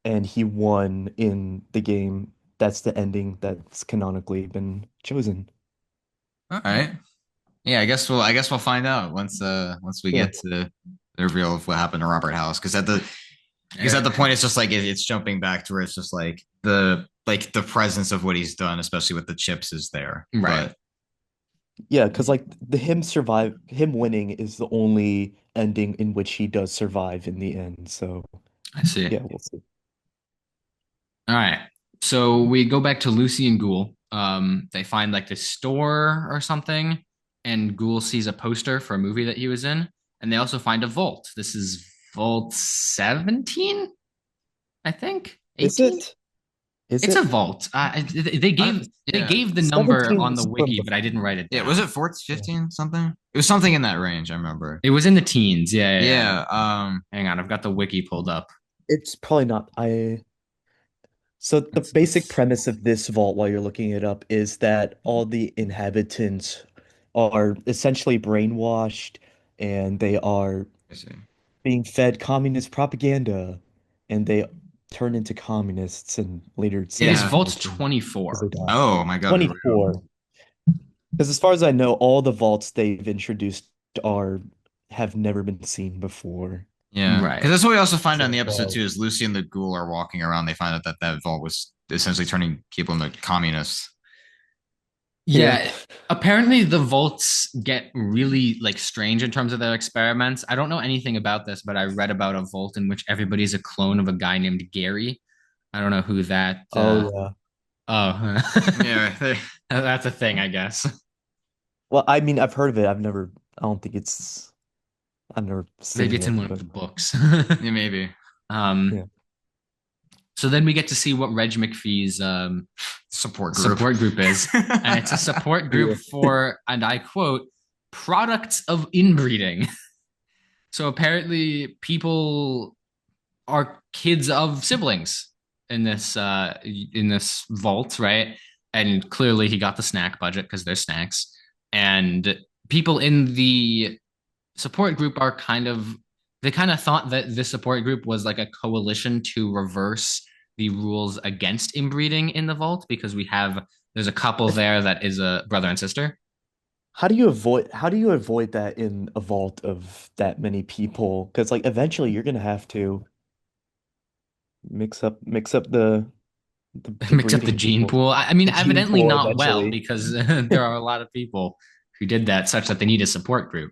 and he won in the game. That's the ending that's canonically been chosen. All right. Yeah, I guess we'll find out once we Yeah. get to the reveal of what happened to Robert House. Because at the point it's just like it's jumping back to where it's just like the presence of what he's done, especially with the chips, is there. Right. But Yeah, because like him winning is the only ending in which he does survive in the end. So I see. yeah, we'll see. All right. So we go back to Lucy and Ghoul. They find like this store or something, and Ghoul sees a poster for a movie that he was in, and they also find a vault. This is Vault 17, I think. Is 18? it? Is It's a it? vault. Uh, They yeah. gave the number 17 on the is from wiki, but I didn't before. write it Yeah, was down. it 4 Yeah. 15 something? It was something in that range, I remember. It was in the teens. Yeah, yeah, yeah. Yeah, Hang on, I've got the wiki pulled up. It's probably not. So the basic it's premise of this vault, while you're looking it up, is that all the inhabitants are essentially brainwashed and they are I see. being fed communist propaganda and they turn into communists and later It is Yeah. Vault self-harm because they 24. die. Oh my God, for real. 24. Because as far as I know, all the vaults they've introduced are have never been seen before. Yeah, because Right. that's what we also find out in So the episode far. too. Is Lucy and the ghoul are walking around. They find out that that vault was essentially turning people into communists. Yeah. Yeah, apparently the vaults get really like strange in terms of their experiments. I don't know anything about this, but I read about a vault in which everybody's a clone of a guy named Gary. I don't know who that Oh yeah. oh Yeah, that's a thing, I guess. Well, I mean, I've heard of it. I don't think I've never Maybe seen it's in it, one of but the books. yeah, maybe Um, yeah. so then we get to see what Reg McPhee's support group. support group is. And it's a support group Yeah. for, and I quote, products of inbreeding. So apparently people are kids of siblings in this vault, right? And clearly he got the snack budget because there's snacks. And people in the support group are they kind of thought that this support group was like a coalition to reverse the rules against inbreeding in the vault because there's a couple there that is a brother and sister. How do you avoid that in a vault of that many people? Because like eventually you're gonna have to mix up the Mix up the breeding gene pool. pool. I mean, The gene evidently pool not well eventually. because there are a lot of people who did that such that they need a support group.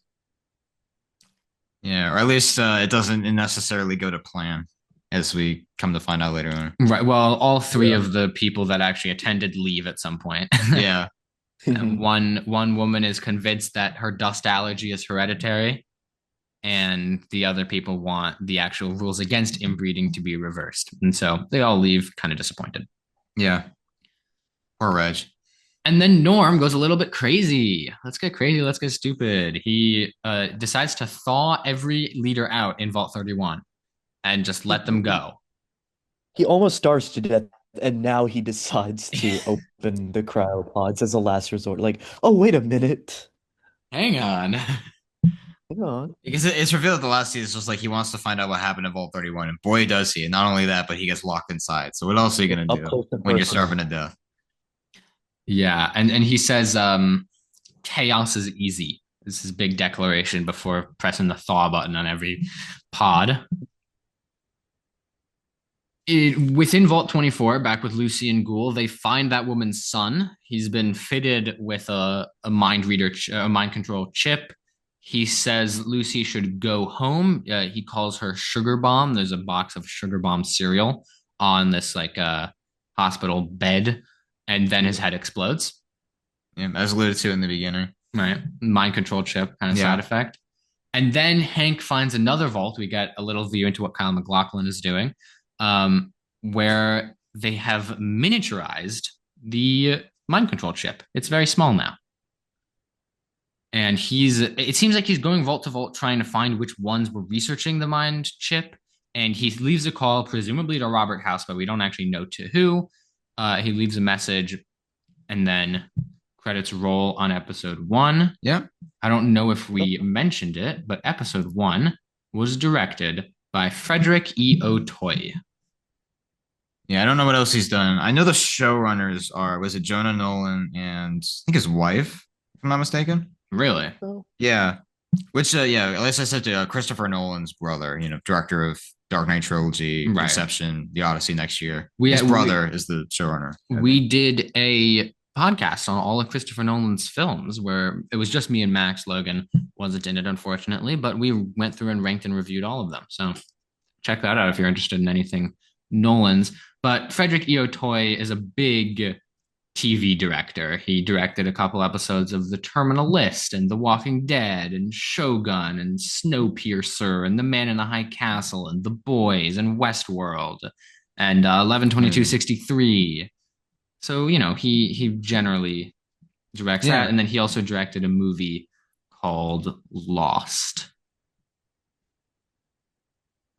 Yeah, or at least it doesn't necessarily go to plan, as we come to find out later on. Right. Well, all three Yeah. of the people that actually attended leave at some point. Yeah, One woman is convinced that her dust allergy is hereditary, and the other people want the actual rules against inbreeding to be reversed. And so they all leave kind of disappointed. yeah. Poor Reg. And then Norm goes a little bit crazy. Let's get crazy. Let's get stupid. He decides to thaw every leader out in Vault 31 and just let them go. He almost starves to death, and now he decides to open the cryopods as a last resort. Like, oh, wait a minute. Hang on. Hang on. Because it's revealed that the last season is just like he wants to find out what happened in Vault 31, and boy does he. And not only that, but he gets locked inside. So what else are you gonna Up do close and when you're personal. starving to death? Yeah, and he says chaos is easy. This is big declaration before pressing the thaw button on every pod. Within Vault 24, back with Lucy and Ghoul, they find that woman's son. He's been fitted with a mind reader, a mind control chip. He says Lucy should go home. He calls her Sugar Bomb. There's a box of Sugar Bomb cereal on this like hospital bed, and then his head explodes. Yeah, as alluded to in the beginning. Right, mind control chip kind of side Yeah, effect. And then Hank finds another vault. We get a little view into what Kyle MacLachlan is doing, where they have miniaturized the mind control chip. It's very small now. And it seems like he's going vault to vault trying to find which ones were researching the mind chip. And he leaves a call, presumably to Robert House, but we don't actually know to who. He leaves a message, and then credits roll on episode one. yeah, I don't know if we mentioned it, but episode one was directed by Frederick E. O'Toy. yeah. I don't know what else he's done. I know the showrunners are was it Jonah Nolan and I think his wife, if I'm not mistaken. Really? Oh, Yeah, which yeah, as I said to Christopher Nolan's brother, director of Dark Knight trilogy, Right. Inception, The Odyssey next year. We His brother is the showrunner. we did a podcast on all of Christopher Nolan's films where it was just me and Max. Logan wasn't in it, unfortunately, but we went through and ranked and reviewed all of them. So check that out if you're interested in anything Nolan's. But Frederick E. O'Toy is a big TV director. He directed a couple episodes of The Terminal List and The Walking Dead and Shogun and Snowpiercer and The Man in the High Castle and The Boys and Westworld. and 11/22 Hmm. 63. So he generally directs that, Yeah. and then he also directed a movie called Lost.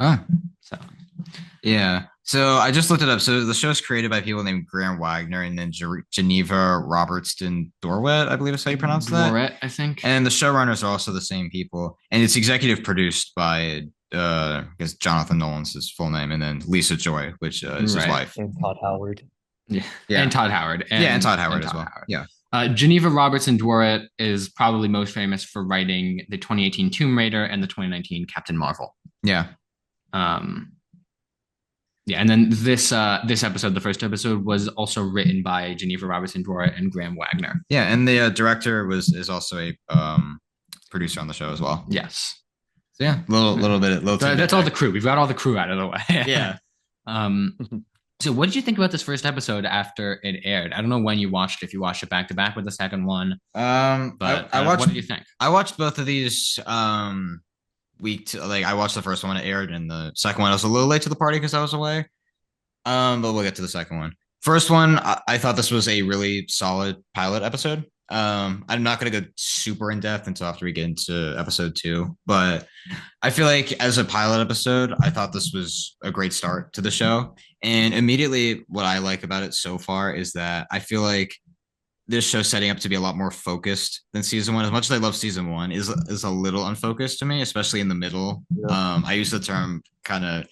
Oh, So yeah. So I just looked it up. So the show's created by people named Graham Wagner and then Geneva Robertson Dorwet, I believe is how you pronounce that. Dworet, I think. And the showrunners are also the same people. And it's executive produced by I guess Jonathan Nolan's his full name, and then Lisa Joy, which is his Right. wife. And Todd Howard. Yeah. And Yeah. Todd Howard Yeah, and and Todd Howard as Todd well. Howard. Yeah. Geneva Robertson Dworet is probably most famous for writing the 2018 Tomb Raider and the 2019 Captain Marvel. Yeah. Um, yeah, and then this episode, the first episode, was also written by Geneva Robertson Dworet and Graham Wagner. Yeah, and the director was is also a producer on the show as well. Yes. So yeah, little So tidbit that's all there. the crew. We've got all the crew out of the way. Yeah. um, so what did you think about this first episode after it aired? I don't know when you watched it, if you watched it back to back with the second one, but I watched what did you think? both of these like I watched the first one when it aired, and the second one I was a little late to the party because I was away. But we'll get to the second one. First one, I thought this was a really solid pilot episode. I'm not going to go super in depth until after we get into episode two, but I feel like as a pilot episode, I thought this was a great start to the show. And immediately, what I like about it so far is that I feel like this show's setting up to be a lot more focused than season one. As much as I love season one, is a little unfocused to me, especially in the middle. Yeah. I use the term kind of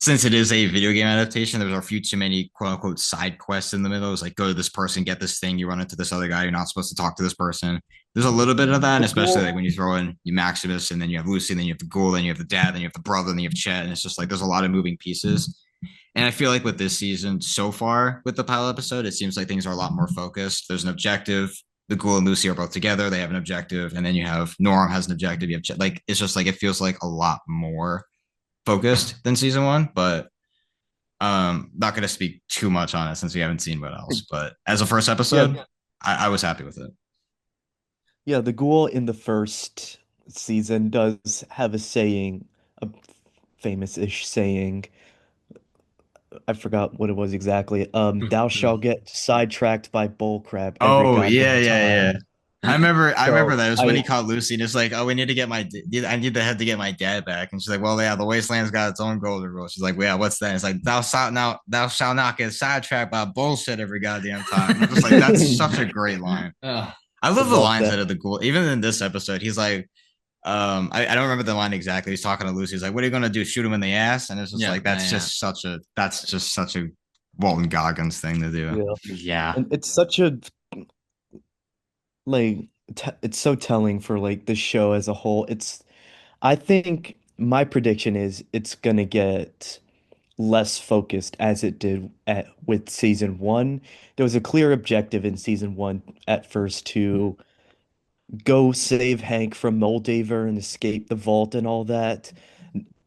since it is a video game adaptation, there's a few too many quote unquote side quests in the middle. It's like go to this person, get this thing, you run into this other guy, you're not supposed to talk to this person. There's a little bit of that, and The especially like goal, when you throw in you Maximus, and then you have Lucy, and then you have the ghoul, then you have the dad, then you have the brother, and then you have Chet, and it's just like there's a lot of moving pieces. And I feel like with this season so far, with the pilot episode, it seems like things are a lot more focused. There's an objective. The Ghoul and Lucy are both together. They have an objective, and then you have Norm has an objective. You have Chet. Like it's just like it feels like a lot more focused than season one. But not going to speak too much on it since we haven't seen what else. But as a first yeah, episode, I was happy with it. yeah, the ghoul in the first season does have a saying, a famous-ish saying. I forgot what it was exactly. Thou shalt get sidetracked by bullcrap every Oh yeah, goddamn yeah, yeah. time. I remember So that. It was when he I caught Lucy, and it's like, oh, we need to get I need the head to get my dad back. And she's like, well, yeah, the wasteland's got its own golden rule. She's like, well, yeah, what's that? And it's like, thou shalt not get sidetracked by bullshit every goddamn time. And I'm just like, that's such a great line. Oh, I I love the love lines that. out of the ghoul. Even in this episode, he's like, I don't remember the line exactly. He's talking to Lucy. He's like, what are you gonna do? Shoot him in the ass? And it's just yeah, like, yeah, that's just such a Walton Goggins thing to do. Yeah. yeah. And it's such a like it's so telling for like the show as a whole. I think my prediction is it's gonna get less focused as it did with season one. There was a clear objective in season one at first to go save Hank from Moldaver and escape the vault and all that.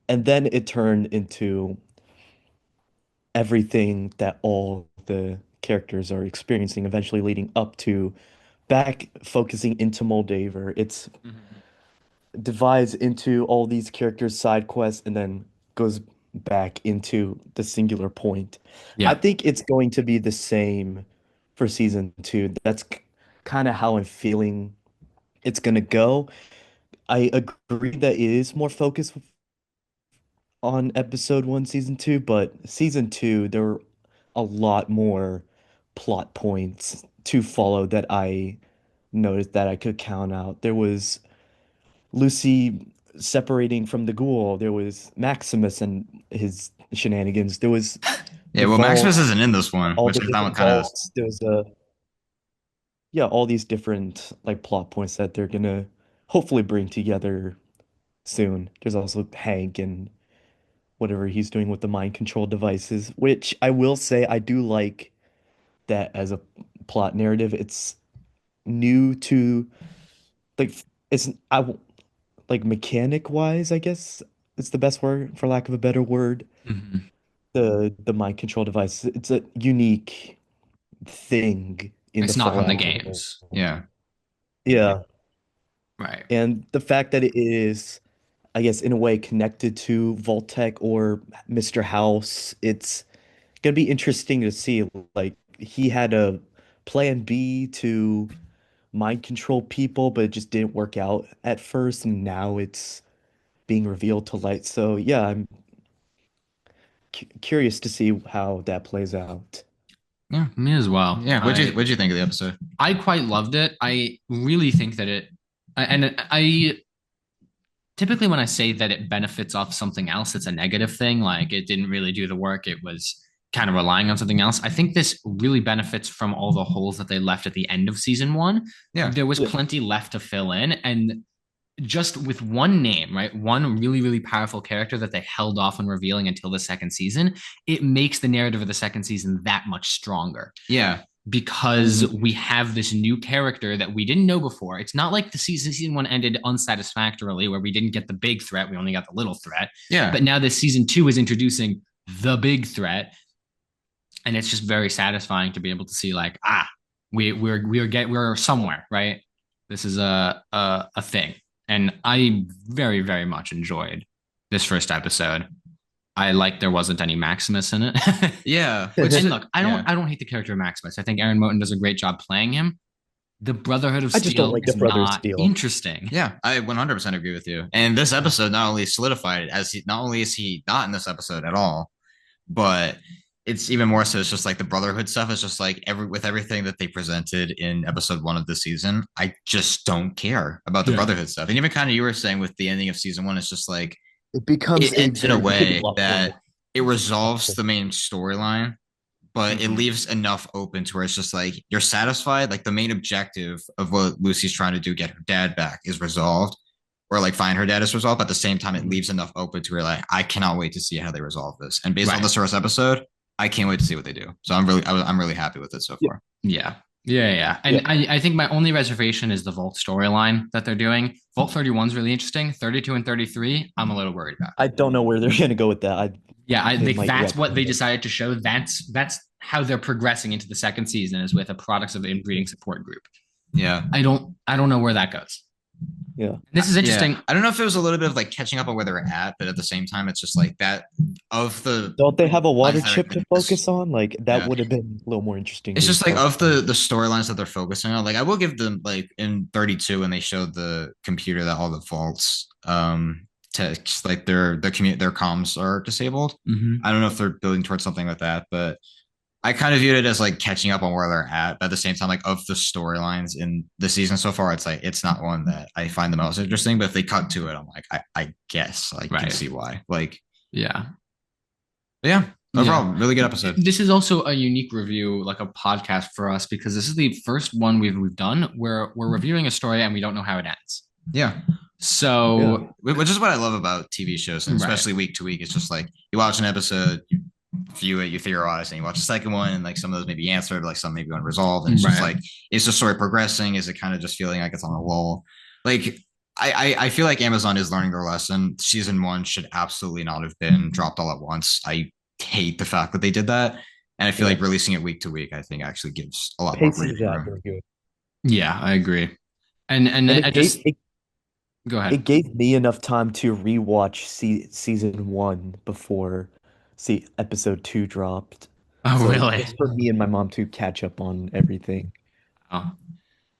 And then it turned into everything that all the characters are experiencing, eventually leading up to back focusing into Moldaver. It's Mhm. divides into all these characters' side quests and then goes back into the singular point. I Yeah. think it's going to be the same for season two. That's kind of how I'm feeling it's gonna go. I agree that it is more focused on episode one, season two, but season two, there were a lot more plot points to follow that I noticed that I could count out. There was Lucy separating from the ghoul. There was Maximus and his shenanigans. There was Yeah, the well, Maximus vault, isn't in this one, all which the I found different kind of vaults. There was yeah, all these different like plot points that they're gonna hopefully bring together soon. There's also Hank and whatever he's doing with the mind control devices, which I will say I do like that as a plot narrative. It's new to like it's like mechanic wise, I guess it's the best word for lack of a better word. Mhm. The mind control device, it's a unique thing in the It's not from the Fallout games. world. yeah. Yeah, Right. and the fact that it is, I guess, in a way connected to Vault-Tec or Mr. House, it's gonna be interesting to see. Like he had a plan B to mind control people, but it just didn't work out at first, and now it's being revealed to light. So yeah, I'm cu curious to see how that plays out. Yeah, me as well. Yeah, what'd you think of the episode? I quite loved it. I really think that and I typically when I say that it benefits off something else, it's a negative thing. Like it didn't really do the work. It was kind of relying on something else. I think this really benefits from all the holes that they left at the end of season one. Yeah. There was Yeah. plenty left to fill in. And just with one name, right? One really, really powerful character that they held off on revealing until the second season, it makes the narrative of the second season that much stronger Yeah. because we have this new character that we didn't know before. It's not like the season one ended unsatisfactorily where we didn't get the big threat, we only got the little threat. Yeah. But now this season two is introducing the big threat, and it's just very satisfying to be able to see like we're somewhere, right? This is a thing, and I very very much enjoyed this first episode. I like there wasn't any Maximus in it. Yeah. And look, yeah. I don't hate the character of Maximus. I think Aaron Moten does a great job playing him. The Brotherhood of I just don't Steel like the is Brother of not Steel. interesting. Yeah, I 100% agree with you. And this episode not only solidified it as not only is he not in this episode at all, but it's even more so. It's just like the Brotherhood stuff is just like with everything that they presented in episode one of the season. I just don't care about the Yeah. Brotherhood stuff. And even kind of you were saying with the ending of season one, it's just like It becomes it ends in a very way big that it resolves the main storyline, but it Mhm. leaves enough open to where it's just like you're satisfied. Like the main objective of what Lucy's trying to do, get her dad back, is resolved, or like find her dad is resolved. But at the same time, it leaves enough open to where like I cannot wait to see how they resolve this. And based on Right. this first episode, I can't wait to see what they do. So I'm really happy with it so far. Yeah. Yeah. And I think my only reservation is the Vault storyline that they're doing. Vault 31 is really interesting. 32 and 33, I'm a little worried about. I don't know where they're gonna go with that. I They think might that's retcon what they it. decided to show. That's how they're progressing into the second season is with a products of the inbreeding support group. Yeah. I don't know where that goes. Yeah. This is interesting. Yeah. I don't know if it was a little bit of like catching up on where they're at, but at the same time, it's just like that of the Don't they have a water lines that are chip to in this- focus on? Like that Yeah. would have been a little more interesting. It's to just like focus of the storylines that they're focusing on. Like I will give them like in 32 when they showed the computer that all the faults text like their comms are disabled. Mhm. I don't know if they're building towards something like that, but I kind of viewed it as like catching up on where they're at. But at the same time, like of the storylines in the season so far, it's like it's not one that I find the most interesting. But if they cut to it, I'm like, I guess I can Right. see why. Like, Yeah. yeah, overall, really good episode. This is also a unique review, like a podcast for us, because this is the first one we've done where we're reviewing a story and we don't know how it ends. Yeah. So Which is what I love about TV shows, and Right. especially week to week. It's just like you watch an episode, you view it, you theorize, and you watch the second one, and like some of those may be answered, like some maybe unresolved. And it's just Right. like, is the story progressing? Is it kind of just feeling like it's on a lull? Like, I feel like Amazon is learning their lesson. Season one should absolutely not have been dropped all at once. I hate the fact that they did that. And I feel like releasing it week to week, I think actually gives a lot more pacing is breathing out room. very good. yeah, I agree. And And I just it go ahead. it gave me enough time to rewatch season one before episode two dropped. Oh, So really? just for me and my mom to catch up on everything. Oh.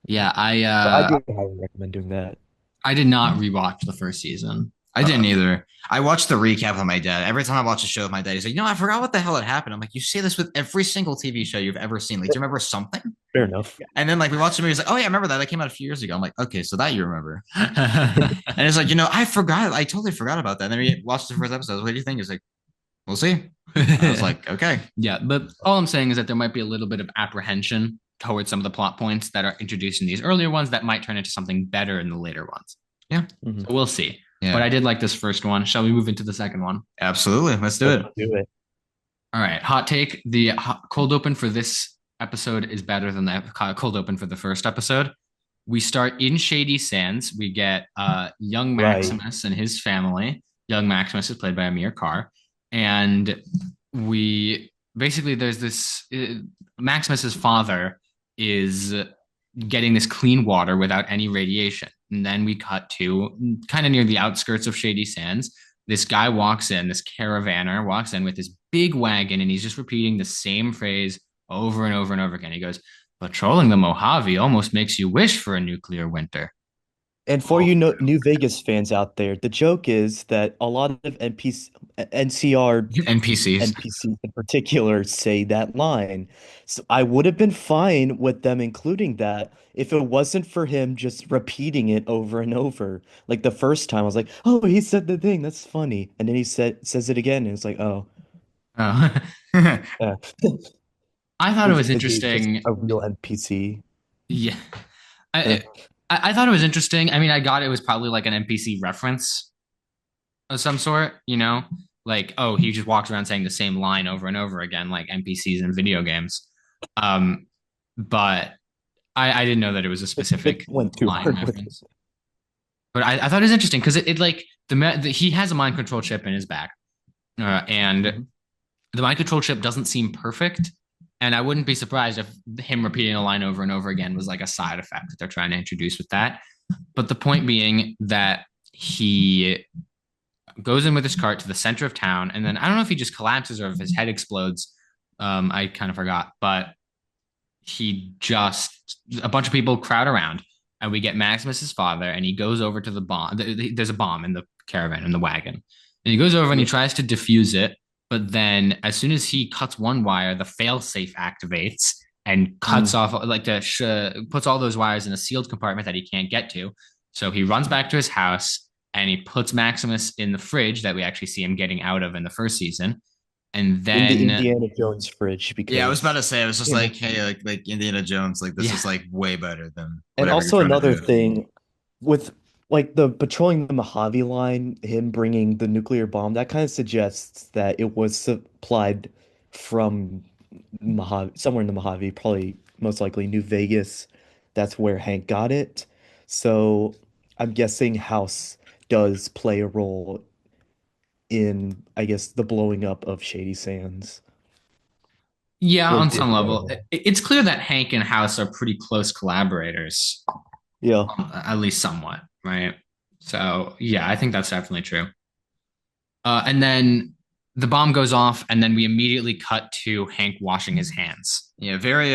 Yeah, So I do highly recommend doing that. I did not rewatch the first season. I didn't either. I watched the recap with my dad. Every time I watch a show with my dad, he's like, I forgot what the hell had happened. I'm like, you say this with every single TV show you've ever seen. Like, do you remember something? Fair enough. And then like we watched the movie, he's like, oh yeah, I remember that. That came out a few years ago. I'm like, okay, so that you remember. And it's like, I forgot. I totally forgot about that. And then we watched the first episode. What do you think? He's like, we'll see. I was like, okay. Yeah, but all I'm saying is that there might be a little bit of apprehension towards some of the plot points that are introduced in these earlier ones that might turn into something better in the later ones. Yeah. Mhm. So we'll see. Yeah. But I did like this first one. Shall we move into the second one? Absolutely. Let's do it. Let's do it. All right. Hot take. The cold open for this episode is better than the cold open for the first episode. We start in Shady Sands. We get young Right. Maximus and his family. Young Maximus is played by Amir Carr. And we basically, there's this Maximus's father is getting this clean water without any radiation. And then we cut to kind of near the outskirts of Shady Sands. this guy walks in, this caravaner walks in with this big wagon, and he's just repeating the same phrase over and over and over again. He goes, "Patrolling the Mojave almost makes you wish for a nuclear winter." And for you know, New Vegas fans out there, the joke is that a lot of NPC, NCR NPCs. NPCs in particular say that line. So I would have been fine with them including that if it wasn't for him just repeating it over and over. Like the first time, I was like, "Oh, he said the thing. That's funny." And then he says it again, and it's like, "Oh, Oh. yeah. I thought it was Is he just interesting. a real NPC?" Yeah, Uh, I, I thought it was interesting. I mean, I got it was probably like an NPC reference of some sort, like, oh, he just walks around saying the same line over and over again, like NPCs in video games. Um, but I didn't know that it was a it, it specific went too line hard with it. reference. But I thought it was interesting because it like he has a mind control chip in his back, and Mhm. the mind control chip doesn't seem perfect. And I wouldn't be surprised if him repeating a line over and over again was like a side effect that they're trying to introduce with that. But the point being that he goes in with his cart to the center of town, and then I don't know if he just collapses or if his head explodes. I kind of forgot, but he just a bunch of people crowd around, and we get Maximus's father, and he goes over to the bomb. There's a bomb in the caravan in the wagon, and he goes over and he Yeah. tries to defuse it. But then, as soon as he cuts one wire, the failsafe activates and cuts Mm. off like puts all those wires in a sealed compartment that he can't get to. So he runs back to his house and he puts Maximus in the fridge that we actually see him getting out of in the first season. And In the then, Indiana Jones fridge Yeah, I was about because to say, I was just you know. like, hey, like Indiana Jones, like this yeah, is like way better than And whatever you're also trying to another do. thing with like the patrolling the Mojave line, him bringing the nuclear bomb, that kind of suggests that it was supplied from Mojave, somewhere in the Mojave, probably most likely New Vegas. That's where Hank got it. So I'm guessing House does play a role in, I guess, the blowing up of Shady Sands, yeah, or on did some play a level, role. it's clear that Hank and House are pretty close collaborators, Yeah. at least somewhat, right? So yeah, I think that's definitely true. And then the bomb goes off, and then we immediately cut to Hank washing his hands. Yeah, very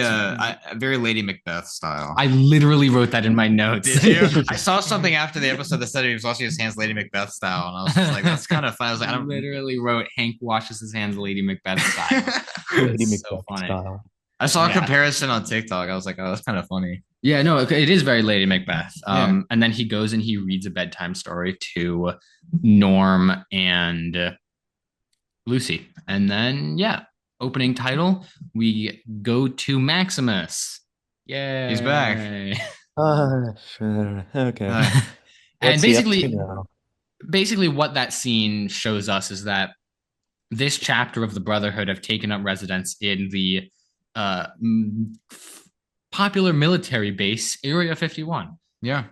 Lady Macbeth style. I literally wrote that in my notes. Did you? I saw something after the episode that said he was washing his hands Lady Macbeth style, and I was just like, that's kind of fun. I was like, I don't. Literally wrote Hank washes his hands Lady Macbeth style. Lady It's so Macbeth funny. style. I saw a Yeah. comparison on TikTok. I was like, oh, that's kind of funny. Yeah, no, it is very Lady Macbeth. Yeah. And then he goes and he reads a bedtime story to Norm and Lucy. And then, yeah, opening title, we go to Maximus. He's back. Yay. Sure. Okay. And What's he up to basically, now? what that scene shows us is that this chapter of the Brotherhood have taken up residence in the uh, popular military base, Area 51. Yeah.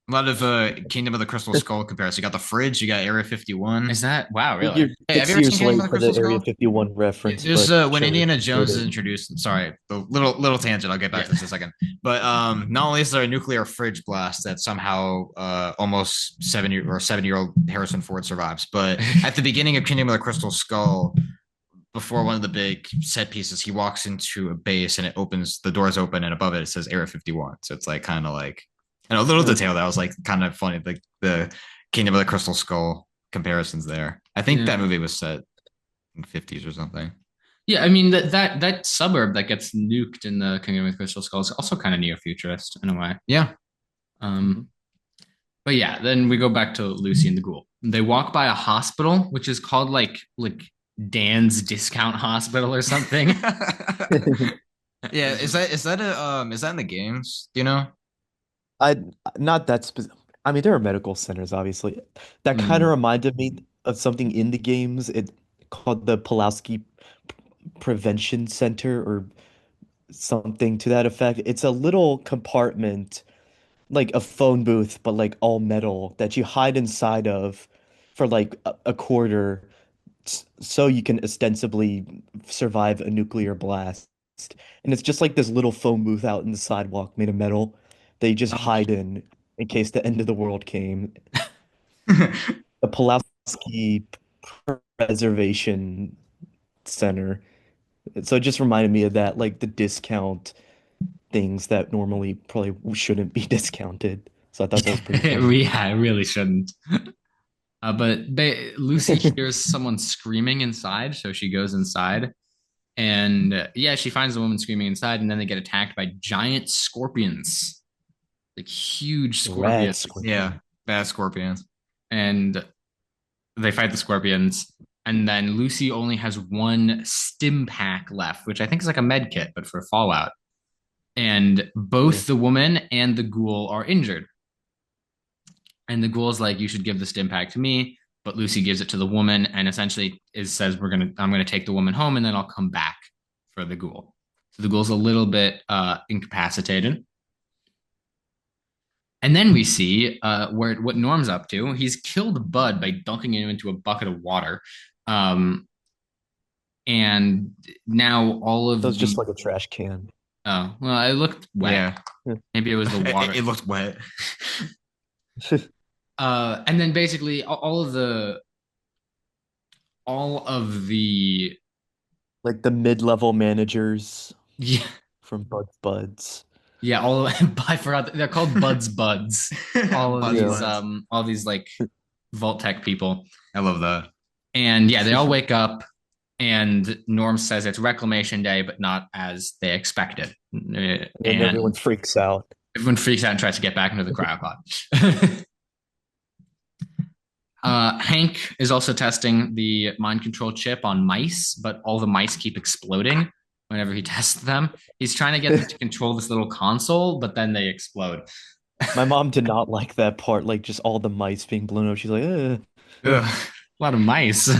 A lot of Kingdom of the Crystal Skull comparison. You got the fridge, you got Area 51. Is that, wow, You're really? Hey, have you six ever seen years Kingdom late of the for the Crystal Area Skull? 51 reference, There's but when sure, Indiana get Jones is it. introduced. Sorry, the little tangent. I'll get back Yeah. to this in a second. But not only is there a nuclear fridge blast that somehow almost 7-year-old Harrison Ford survives, but at the beginning of Kingdom of the Crystal Skull, before one of the big set pieces, he walks into a base and it opens. The doors open and above it says Area 51. So it's like kind of like a little detail that was like kind of funny. Like the Kingdom of the Crystal Skull comparisons there. I think Yeah. that movie was set in the 50s or something. Yeah, I mean that suburb that gets nuked in the Kingdom of the Crystal Skull is also kind of neo-futurist in a way. Yeah. Um, but yeah, then we go back to Lucy and the Ghoul. They walk by a hospital, which is called like Dan's Discount Hospital or something. Yeah, is that in the games? Do you know? I not that specific. I mean, there are medical centers, obviously. That kind of Mm. reminded me of something in the games. It called the Pulaski Prevention Center or something to that effect. It's a little compartment, like a phone booth, but like all metal that you hide inside of for like a quarter, so you can ostensibly survive a nuclear blast. And it's just like this little phone booth out in the sidewalk made of metal that you just Oh, hide in case the end of the world came. The Pulaski Husky Preservation Center. So it just reminded me of that, like the discount things that normally probably shouldn't be discounted. So I thought that was pretty funny. Yeah, I really shouldn't. But Lucy hears someone screaming inside, so she goes inside, and yeah, she finds the woman screaming inside, and then they get attacked by giant scorpions, like huge Rad scorpions, Yeah, Scorpion. bad scorpions. and they fight the scorpions. And then Lucy only has one stim pack left, which I think is like a med kit, but for Fallout. And Yeah. both the woman and the ghoul are injured. And the ghoul's like, you should give the stim pack to me. But Lucy gives it to the woman and essentially says, I'm gonna take the woman home and then I'll come back for the ghoul. So the ghoul's a little bit incapacitated. And then we see what Norm's up to. He's killed Bud by dunking him into a bucket of water. Um, and now all That of was just the like a trash can. oh well, it looked wet. Yeah, Yeah. Maybe it was the water. it looked wet. And then basically all of the Like the mid-level managers yeah from Buds Buds. yeah all I forgot they're called Buds. Buzz, Yeah. buzz. All these like Vault Tech people, I love that. and yeah, they all wake up, and Norm says it's Reclamation Day, but not as they expected, And everyone and freaks out. everyone freaks out and tries to get back into the cryopod. Hank is also testing the mind control chip on mice, but all the mice keep exploding whenever he tests them. He's trying to get them to control this little console, but then they explode. My mom did not like that part, like just all the mice being blown up. She's like, Ugh, a lot of mice.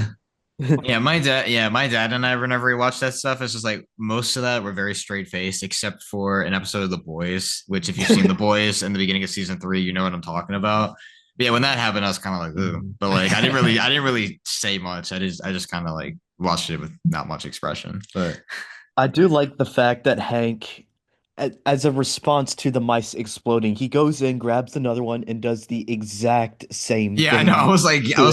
Yeah, my dad and I, whenever we watched that stuff, it's just like most of that were very straight faced, except for an episode of The Boys, which if you've seen The Boys in the beginning of season 3, you know what I'm talking about. But yeah, when that happened, I was kind of like, ooh, but like I didn't really say much. I just kind of like watched it with not much expression. But I do like the fact that Hank, as a response to the mice exploding, he goes in, grabs another one, and does the exact same yeah, I know. thing I to was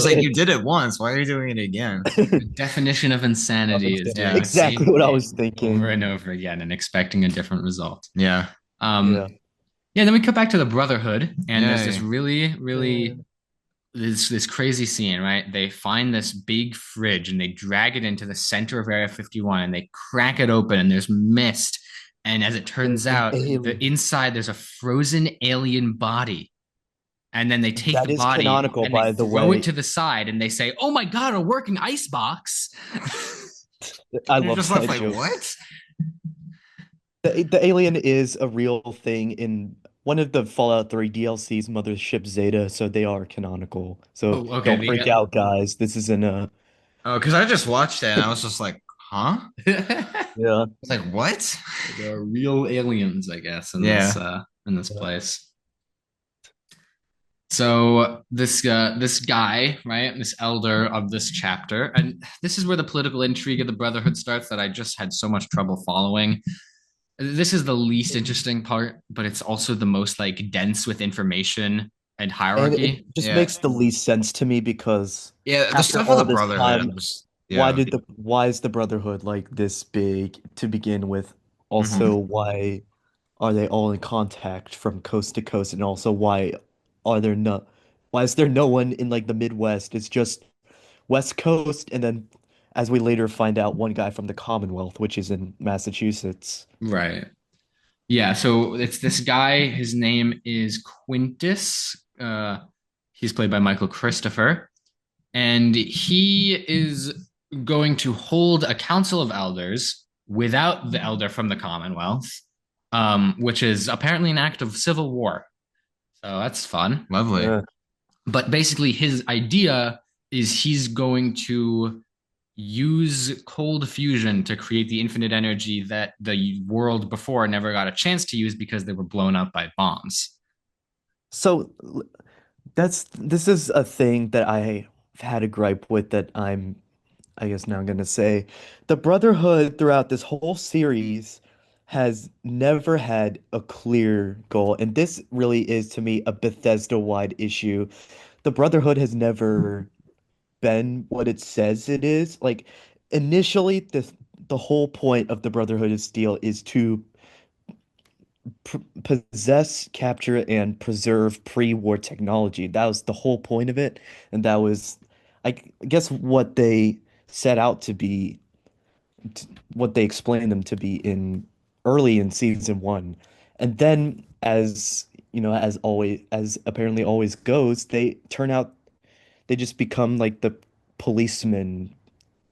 like, you it. did it once. Why are you doing it again? The definition of insanity is doing Yeah, the same Exactly what I was thing over thinking. and over again and expecting a different result. yeah, Yeah. Um, yeah, then we cut back to the Brotherhood, and there's this yay. really this crazy scene, right? They find this big fridge and they drag it into the center of Area 51 and they crack it open and there's mist. And as it turns There's an out, the alien. inside there's a frozen alien body. And then they take That the is body canonical, and they by the throw it way. to the side and they say, "Oh my God, a working ice box." I You're love just left that like, joke. what? The alien is a real thing in one of the Fallout 3 DLCs, Mothership Zeta, so they are canonical. So Oh, okay. don't freak out, guys. This isn't a Oh, because I just watched it and I was just like, huh? yeah. It's like, what? There are real aliens, I guess, Yeah. in this Yeah. place. So this guy, right, this elder of this chapter, and this is where the political intrigue of the Brotherhood starts that I just had so much trouble following. This is the least interesting part, but it's also the most like dense with information and And it hierarchy. just Yeah. makes the least sense to me because Yeah, the after stuff of all the this Brotherhood, time, I'm just yeah. why is the Brotherhood like this big to begin with? Also, Hmm. why are they all in contact from coast to coast? And also, are there no why is there no one in like the Midwest? It's just West Coast, and then as we later find out, one guy from the Commonwealth, which is in Massachusetts. Right. Yeah, so it's this guy. His name is Quintus. He's played by Michael Christopher, and he is going to hold a council of elders without the elder from the Commonwealth, which is apparently an act of civil war. So that's fun. Lovely. Yeah. But basically, his idea is he's going to use cold fusion to create the infinite energy that the world before never got a chance to use because they were blown up by bombs. So this is a thing that I had a gripe with that I guess now I'm gonna say the Brotherhood throughout this whole series has never had a clear goal, and this really is to me a Bethesda-wide issue. The Brotherhood has never been what it says it is. Like initially, the whole point of the Brotherhood of Steel is to possess, capture, and preserve pre-war technology. That was the whole point of it, and that was, I guess, what they set out to be, what they explained them to be in early in season one. And then, as you know, as always, as apparently always goes, they turn out they just become like the policemen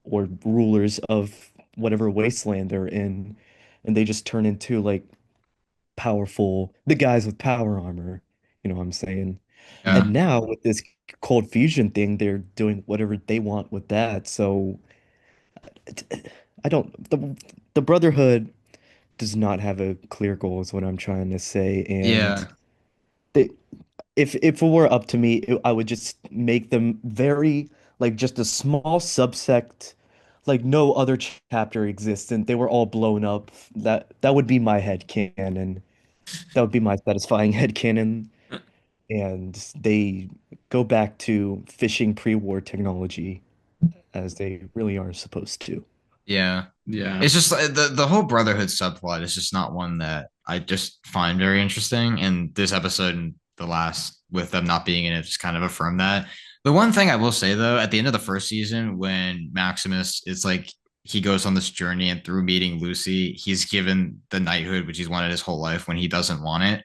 or rulers of whatever wasteland they're in, and they just turn into like the guys with power armor. You know what I'm saying? Yeah. And now with this cold fusion thing, they're doing whatever they want with that. So I don't the Brotherhood does not have a clear goal is what I'm trying to say. And Yeah. they if it were up to me, I would just make them very like just a small subsect, like no other chapter exists, and they were all blown up. That would be my head canon. That would be my satisfying head canon. And they go back to fishing pre-war technology as they really are supposed to. Yeah. Yeah. It's just the whole Brotherhood subplot is just not one that I just find very interesting. And this episode and the last, with them not being in it, just kind of affirmed that. The one thing I will say though, at the end of the first season, when Maximus is like he goes on this journey and through meeting Lucy, he's given the knighthood, which he's wanted his whole life when he doesn't want it.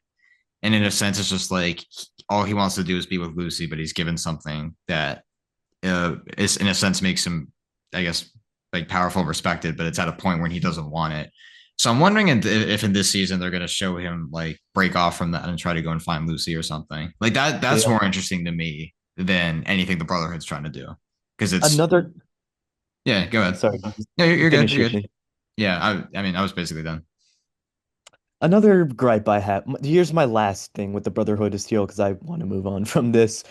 And in a sense, it's just like all he wants to do is be with Lucy, but he's given something that is in a sense makes him, I guess, like powerful, respected, but it's at a point when he doesn't want it. So I'm wondering if in this season they're going to show him like break off from that and try to go and find Lucy or something like that. That's Yeah. more interesting to me than anything the Brotherhood's trying to do because it's Another, yeah. Go ahead. sorry, No, you're good. finish You're your good. thing. Yeah. I mean, I was basically done. Another gripe I have. Here's my last thing with the Brotherhood of Steel because I want to move on from this.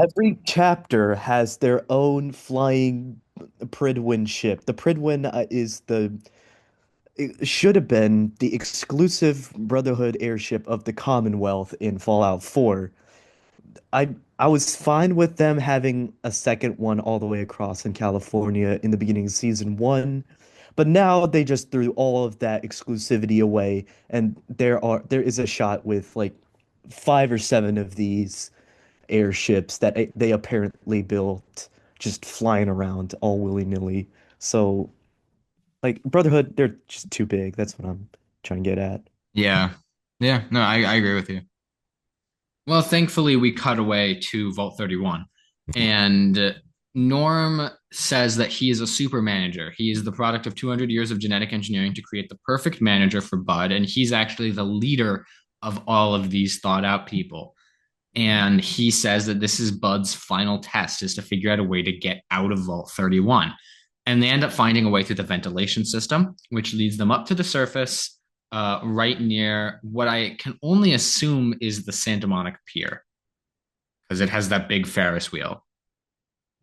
Every chapter has their own flying Pridwin ship. The Pridwin is it should have been the exclusive Brotherhood airship of the Commonwealth in Fallout 4. I was fine with them having a second one all the way across in California in the beginning of season one, but now they just threw all of that exclusivity away, and there is a shot with like 5 or 7 of these airships that they apparently built just flying around all willy-nilly. So like Brotherhood, they're just too big. That's what I'm trying to get at. Yeah. Yeah. No, I agree with you. Well, thankfully, we cut away to Vault 31. And Norm says that he is a super manager. He is the product of 200 years of genetic engineering to create the perfect manager for Bud. And he's actually the leader of all of these thought out people. And he says that this is Bud's final test is to figure out a way to get out of Vault 31. And they end up finding a way through the ventilation system, which leads them up to the surface, right near what I can only assume is the Santa Monica Pier, because it has that big Ferris wheel.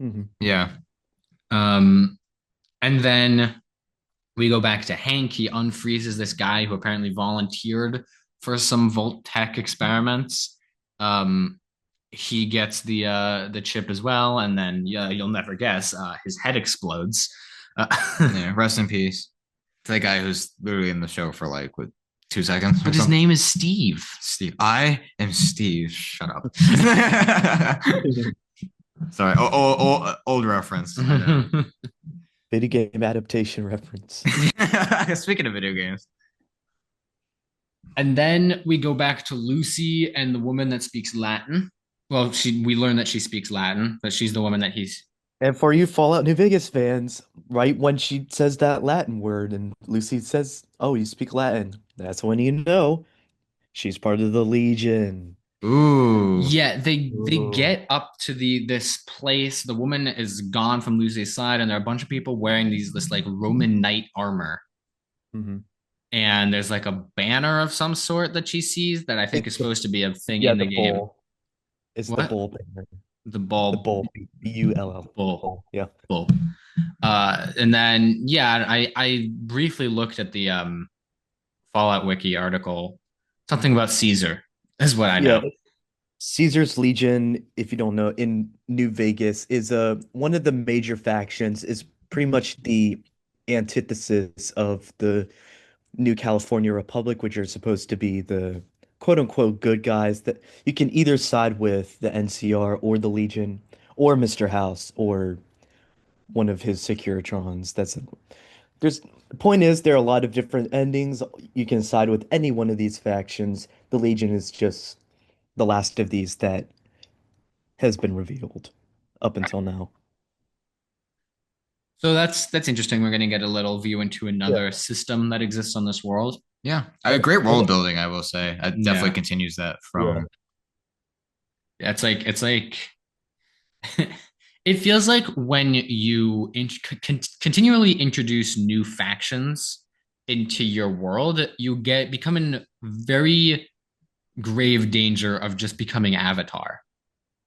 Hmm. Yeah. Um, and then we go back to Hank. He unfreezes this guy who apparently volunteered for some Volt Tech experiments. Um, he gets the chip as well, and then yeah, you'll never guess, his head explodes. Yeah. Rest in peace to that guy who's literally in the show for like what 2 seconds or But his something. name is Steve. Steve. I am Steve. Shut up. Sorry. Old reference. I know. Video game adaptation reference. Speaking of video games. And then we go back to Lucy and the woman that speaks Latin. Well, we learn that she speaks Latin, but she's the woman that he's. And for you Fallout New Vegas fans, right when she says that Latin word and Lucy says, "Oh, you speak Latin," that's when you know she's part of the Legion. Ooh. Yeah, they Ooh. get up to this place. The woman is gone from Lucy's side, and there are a bunch of people wearing this like Roman knight armor. Hmm. And there's like a banner of some sort that she sees that I think is It's the supposed to be a thing Yeah, in the the game. bull. It's the What? bull banner. The The bulb, bull. Bull. bull, Bull. Yeah. bulb. And then yeah, I briefly looked at the Fallout Wiki article. Something about Caesar is what I Yeah. know. Caesar's Legion, if you don't know, in New Vegas is one of the major factions, is pretty much the antithesis of the New California Republic, which are supposed to be the quote unquote good guys that you can either side with the NCR or the Legion or Mr. House or one of his Securitrons. There's the point is there are a lot of different endings. You can side with any one of these factions. The Legion is just the last of these that has been revealed up until now. So that's interesting. We're going to get a little view into Yeah. another system that exists on this world. Yeah, a And, great and world building, I will say. It definitely Yeah. continues that yeah. from. Yeah, it's like it feels like when you continually introduce new factions into your world, you get become in very grave danger of just becoming Avatar,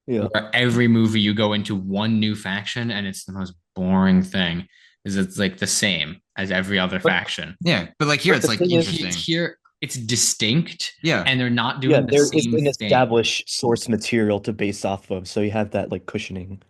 Yeah. where every movie you go into one new faction and it's the most boring thing, is it's like the same as every other But faction. Yeah, but like here, but it's the like thing is, interesting. Here it's distinct Yeah, and they're not yeah, doing the there is same an thing. established source material to base off of, so you have that like cushioning.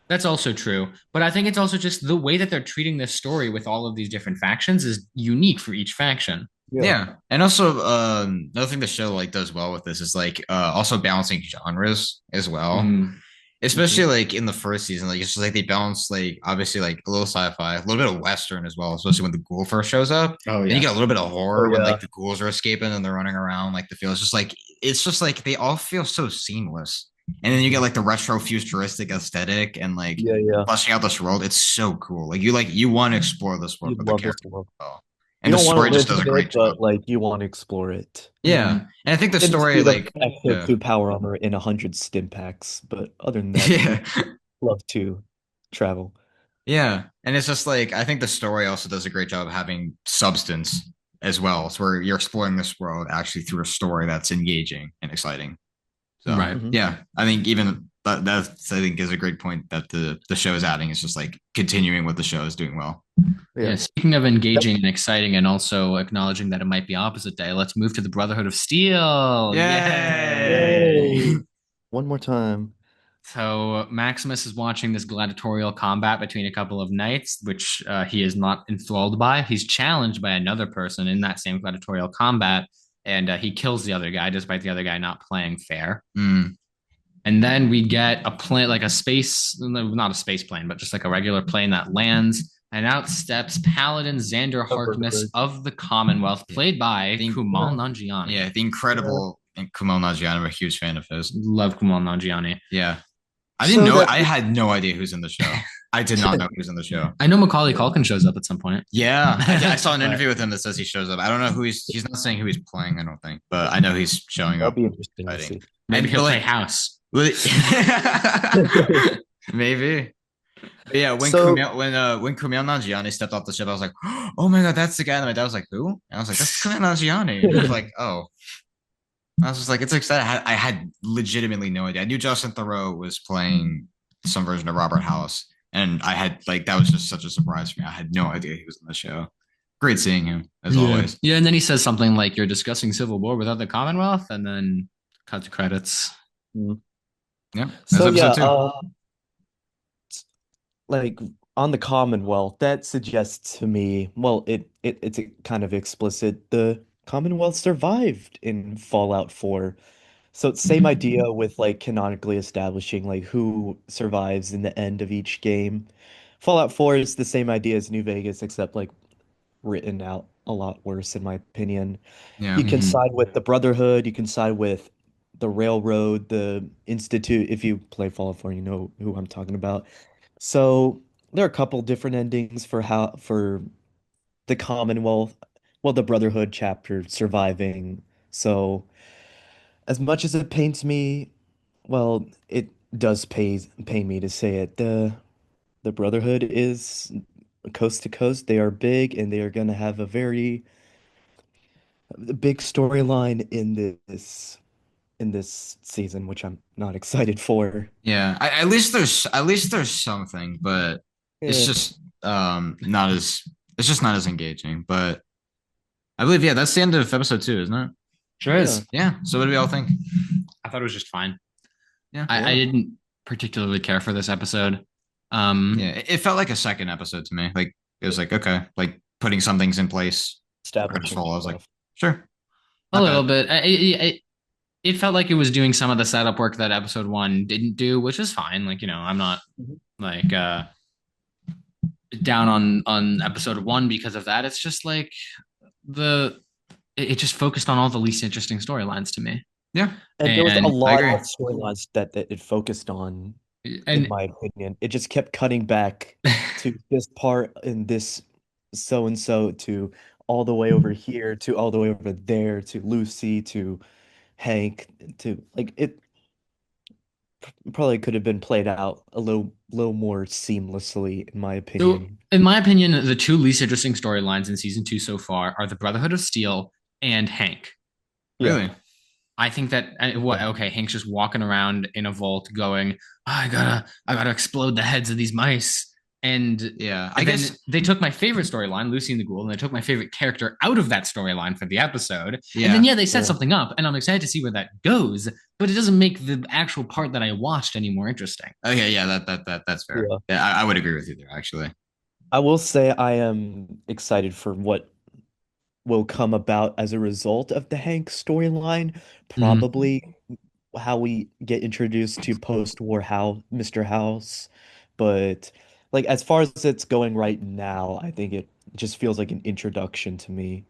That's also true. But I think it's also just the way that they're treating this story with all of these different factions is unique for each faction. Yeah. yeah, and also another thing the show like does well with this is like also balancing genres as well. Mm. Hmm. Especially like in the first season, like it's just like they balance like obviously like a little sci-fi, a little bit of Western as well, especially when the ghoul first shows up. Oh, Then you get a yes. little bit of Oh horror when yeah. like the ghouls are escaping and they're running around like the field. It's just like they all feel so seamless. And then you get like the retro futuristic aesthetic and like Yeah, yeah. fleshing out this world. It's so cool. Like you want to explore this world You'd with the love this characters world. as well. You And the don't want to story just live does a in it, great job. but like you want to explore it. Yeah. Mm. And I think the In the story speed of like Exo yeah. 2 Power Armor in 100 stim packs, but other than that, Yeah. love to travel. Yeah, and it's just like I think the story also does a great job of having substance as well. It's where you're exploring this world actually through a story that's engaging and exciting. So Right. Hmm. yeah, I think even that I think is a great point that the show is adding. It's just like continuing what the show is doing well. Yeah, Yeah. speaking of Yep. engaging and exciting and also acknowledging that it might be opposite day, let's move to the Brotherhood of Steel. Yay! Yay! Yay. One more time. So Maximus is watching this gladiatorial combat between a couple of knights, which he is not enthralled by. He's challenged by another person in that same gladiatorial combat, and he kills the other guy despite the other guy not playing fair. Mm, And then we get a plane, like a space, not a space plane, but just like a regular plane that lands. And out steps Paladin Xander The Harkness Brotherhood. of the Commonwealth, yeah. played by Think Kumail Yeah. Nanjiani. yeah, the Yeah. incredible Kumail Nanjiani. I'm a huge fan of his. Love Kumail Nanjiani. Yeah, I didn't So know. that I had no idea who's in the show. I did not know who was in the show. I know Macaulay Culkin shows up at some point. Yeah, I saw an But interview with him that says he shows up. I don't know who he's not saying who he's playing, I don't think, but I know he's showing that'll up. be interesting to Exciting. see. maybe And he'll but play like House. maybe. But yeah, So When Kumail Nanjiani stepped off the ship, I was like, oh my god, that's the guy. And my dad was like, who? And I was like, that's Kumail Nanjiani. And he was like, oh. I was just like, it's exciting. I had legitimately no idea. I knew Justin Theroux was playing some version of Robert House, and I had like that was just such a surprise for me. I had no idea he was in the show. Great seeing him as Yeah. always. Yeah, and then he says something like, "You're discussing civil war without the Commonwealth," and then cut to credits. mm. Yeah, that's So yeah, episode two. like on the Commonwealth, that suggests to me, well, it's a kind of explicit. The Commonwealth survived in Fallout 4. So it's same idea with like canonically establishing like who survives in the end of each game. Fallout 4 is the same idea as New Vegas, except like written out a lot worse, in my opinion. Yeah, You can Mhm. side with the Brotherhood, you can side with the Railroad, the Institute. If you play Fallout 4, you know who I'm talking about. So there are a couple different endings for the Commonwealth, well, the Brotherhood chapter surviving. So as much as it pains me, well, it does pain me to say it. The Brotherhood is coast to coast. They are big and they are going to have a very big storyline in this season, which I'm not excited for. yeah. At least there's something, but it's Yeah, just not as it's just not as engaging. But I believe yeah, that's the end of episode two, isn't it? Sure yeah. is. Yeah. So what do we all think? I thought it was just fine. Yeah. I Yeah. didn't particularly care for this episode. Yeah. It felt like a second episode to me. Like it was like, okay, like putting some things in place for her to Establishing fall. I was like, stuff. sure, A not little bad. bit. It felt like it was doing some of the setup work that episode one didn't do, which is fine. Like, I'm not Mhm. like down on episode one because of that. It's just like the it just focused on all the least interesting storylines to me. Yeah, And there was a And I lot agree. of storylines that it focused on, in and my opinion. It just kept cutting back to this part and this so and so to all the way over here to all the way over there to Lucy to Hank to like it probably could have been played out a little more seamlessly, in my so opinion. in my opinion, the two least interesting storylines in season two so far are the Brotherhood of Steel and Hank. Yeah. Really? I think that what Yeah. okay, Hank's just walking around in a vault going, I gotta explode the heads of these mice. And Yeah. I and then guess. they took my favorite storyline, Lucy and the Ghoul, and they took my favorite character out of that storyline for the episode. And then Yeah. yeah, they set Yeah. something up, and I'm excited to see where that goes, but it doesn't make the actual part that I watched any more interesting. Okay. Yeah. That's fair. Yeah. Yeah. I would agree with you there, actually. I will say I am excited for what will come about as a result of the Hank storyline. Mhm. Probably how we get introduced to post-war House, Mr. House. But like as far as it's going right now, I think it just feels like an introduction to me.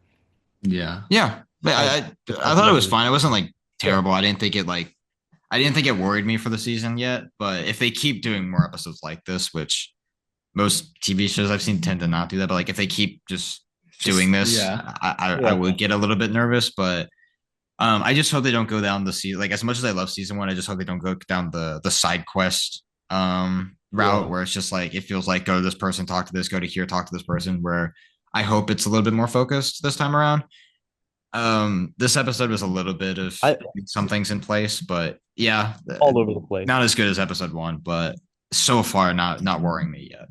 Yeah. Yeah. But I've I I've thought it was never fine. It wasn't like Yeah. terrible. I didn't think it worried me for the season yet. But if they keep doing more episodes like this, which most TV shows I've seen tend to not do that, but like if they keep just doing Just this, yeah. I Yeah. would get a little bit nervous. But I just hope they don't go down the season. Like as much as I love season one, I just hope they don't go down the side quest route Yeah. where it's just like it feels like go to this person, talk to this, go to here, talk to this person. Where I hope it's a little bit more focused this time around. This episode was a little bit of I some things in place, but yeah, all over the place. not as good as episode one, but so far not worrying me yet.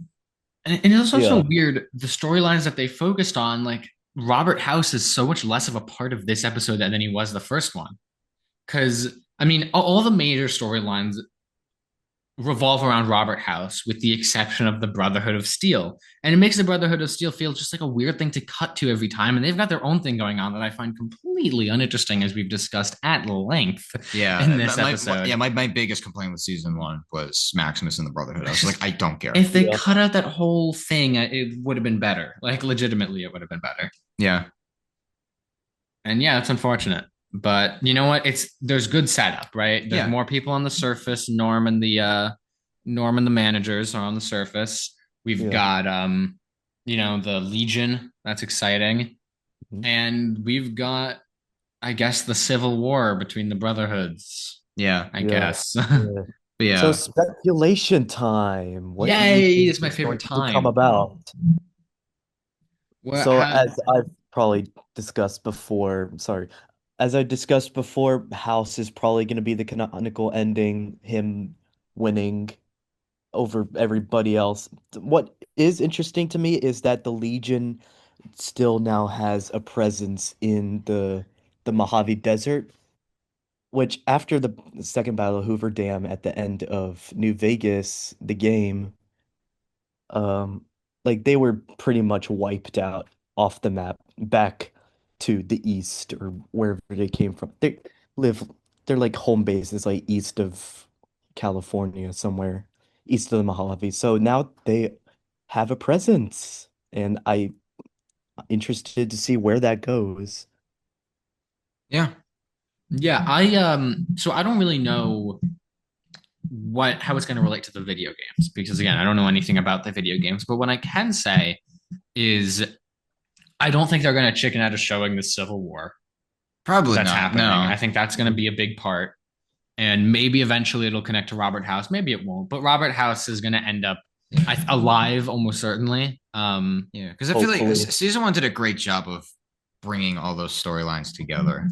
And it was also Yeah. weird the storylines that they focused on, like Robert House is so much less of a part of this episode than he was the first one. Because I mean, all the major storylines revolve around Robert House, with the exception of the Brotherhood of Steel. And it makes the Brotherhood of Steel feel just like a weird thing to cut to every time. And they've got their own thing going on that I find completely uninteresting, as we've discussed at length in Yeah, this episode. my biggest complaint with season one was Maximus and the Brotherhood. I was like, I don't care. If they Yeah. cut out that whole thing, it would have been better. Like, legitimately, it would have been better. Yeah, And yeah, it's unfortunate. But you know what? There's good setup, right? There's yeah, more people on the surface. Norm and the managers are on the surface. We've Yeah. got the Legion. That's exciting. Mhm. And we've got, I guess, the civil war between the brotherhoods, yeah, I Yeah. guess. Yeah. but So yeah. speculation time. What do you Yay, think it's my is going favorite to come time. about? What So how as I've probably discussed before, sorry, as I discussed before, House is probably going to be the canonical ending, him winning over everybody else. What is interesting to me is that the Legion still now has a presence in the Mojave Desert, which after the second Battle of Hoover Dam at the end of New Vegas, the game, um, like they were pretty much wiped out off the map back to the east or wherever they came from. Live, they're like home bases like east of California somewhere, east of the Mojave. So now they have a presence, and I'm interested to see where that goes. Yeah. yeah, so I don't really know how it's going to relate to the video games, because again, I don't know anything about the video games, but what I can say is I don't think they're going to chicken out of showing the Civil War Probably that's not. happening. No. I think that's going to be a big part. And maybe eventually it'll connect to Robert House. Maybe it won't. But Robert House is going to end up alive almost certainly. Yeah, because I feel like Hopefully. season one did a great job of bringing all those storylines together.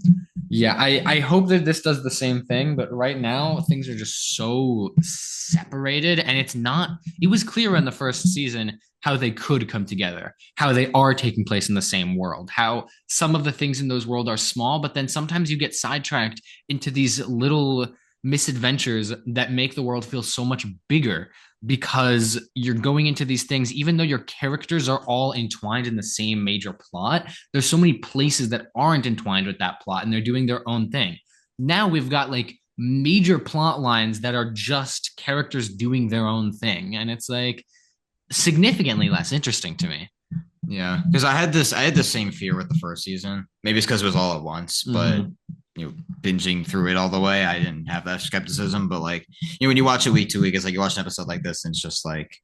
Yeah, I hope that this does the same thing. But right now things are just so separated, and it's not. It was clear in the first season how they could come together, how they are taking place in the same world, how some of the things in those worlds are small, but then sometimes you get sidetracked into these little misadventures that make the world feel so much bigger because you're going into these things, even though your characters are all entwined in the same major plot, there's so many places that aren't entwined with that plot and they're doing their own thing. Now we've got like major plot lines that are just characters doing their own thing. And it's like significantly less interesting to me. Yeah, because I had the same fear with the first season. Maybe it's because it was all at once, but binging through it all the way, I didn't have that skepticism. But like, when you watch it week to week, it's like you watch an episode like this, and it's just like,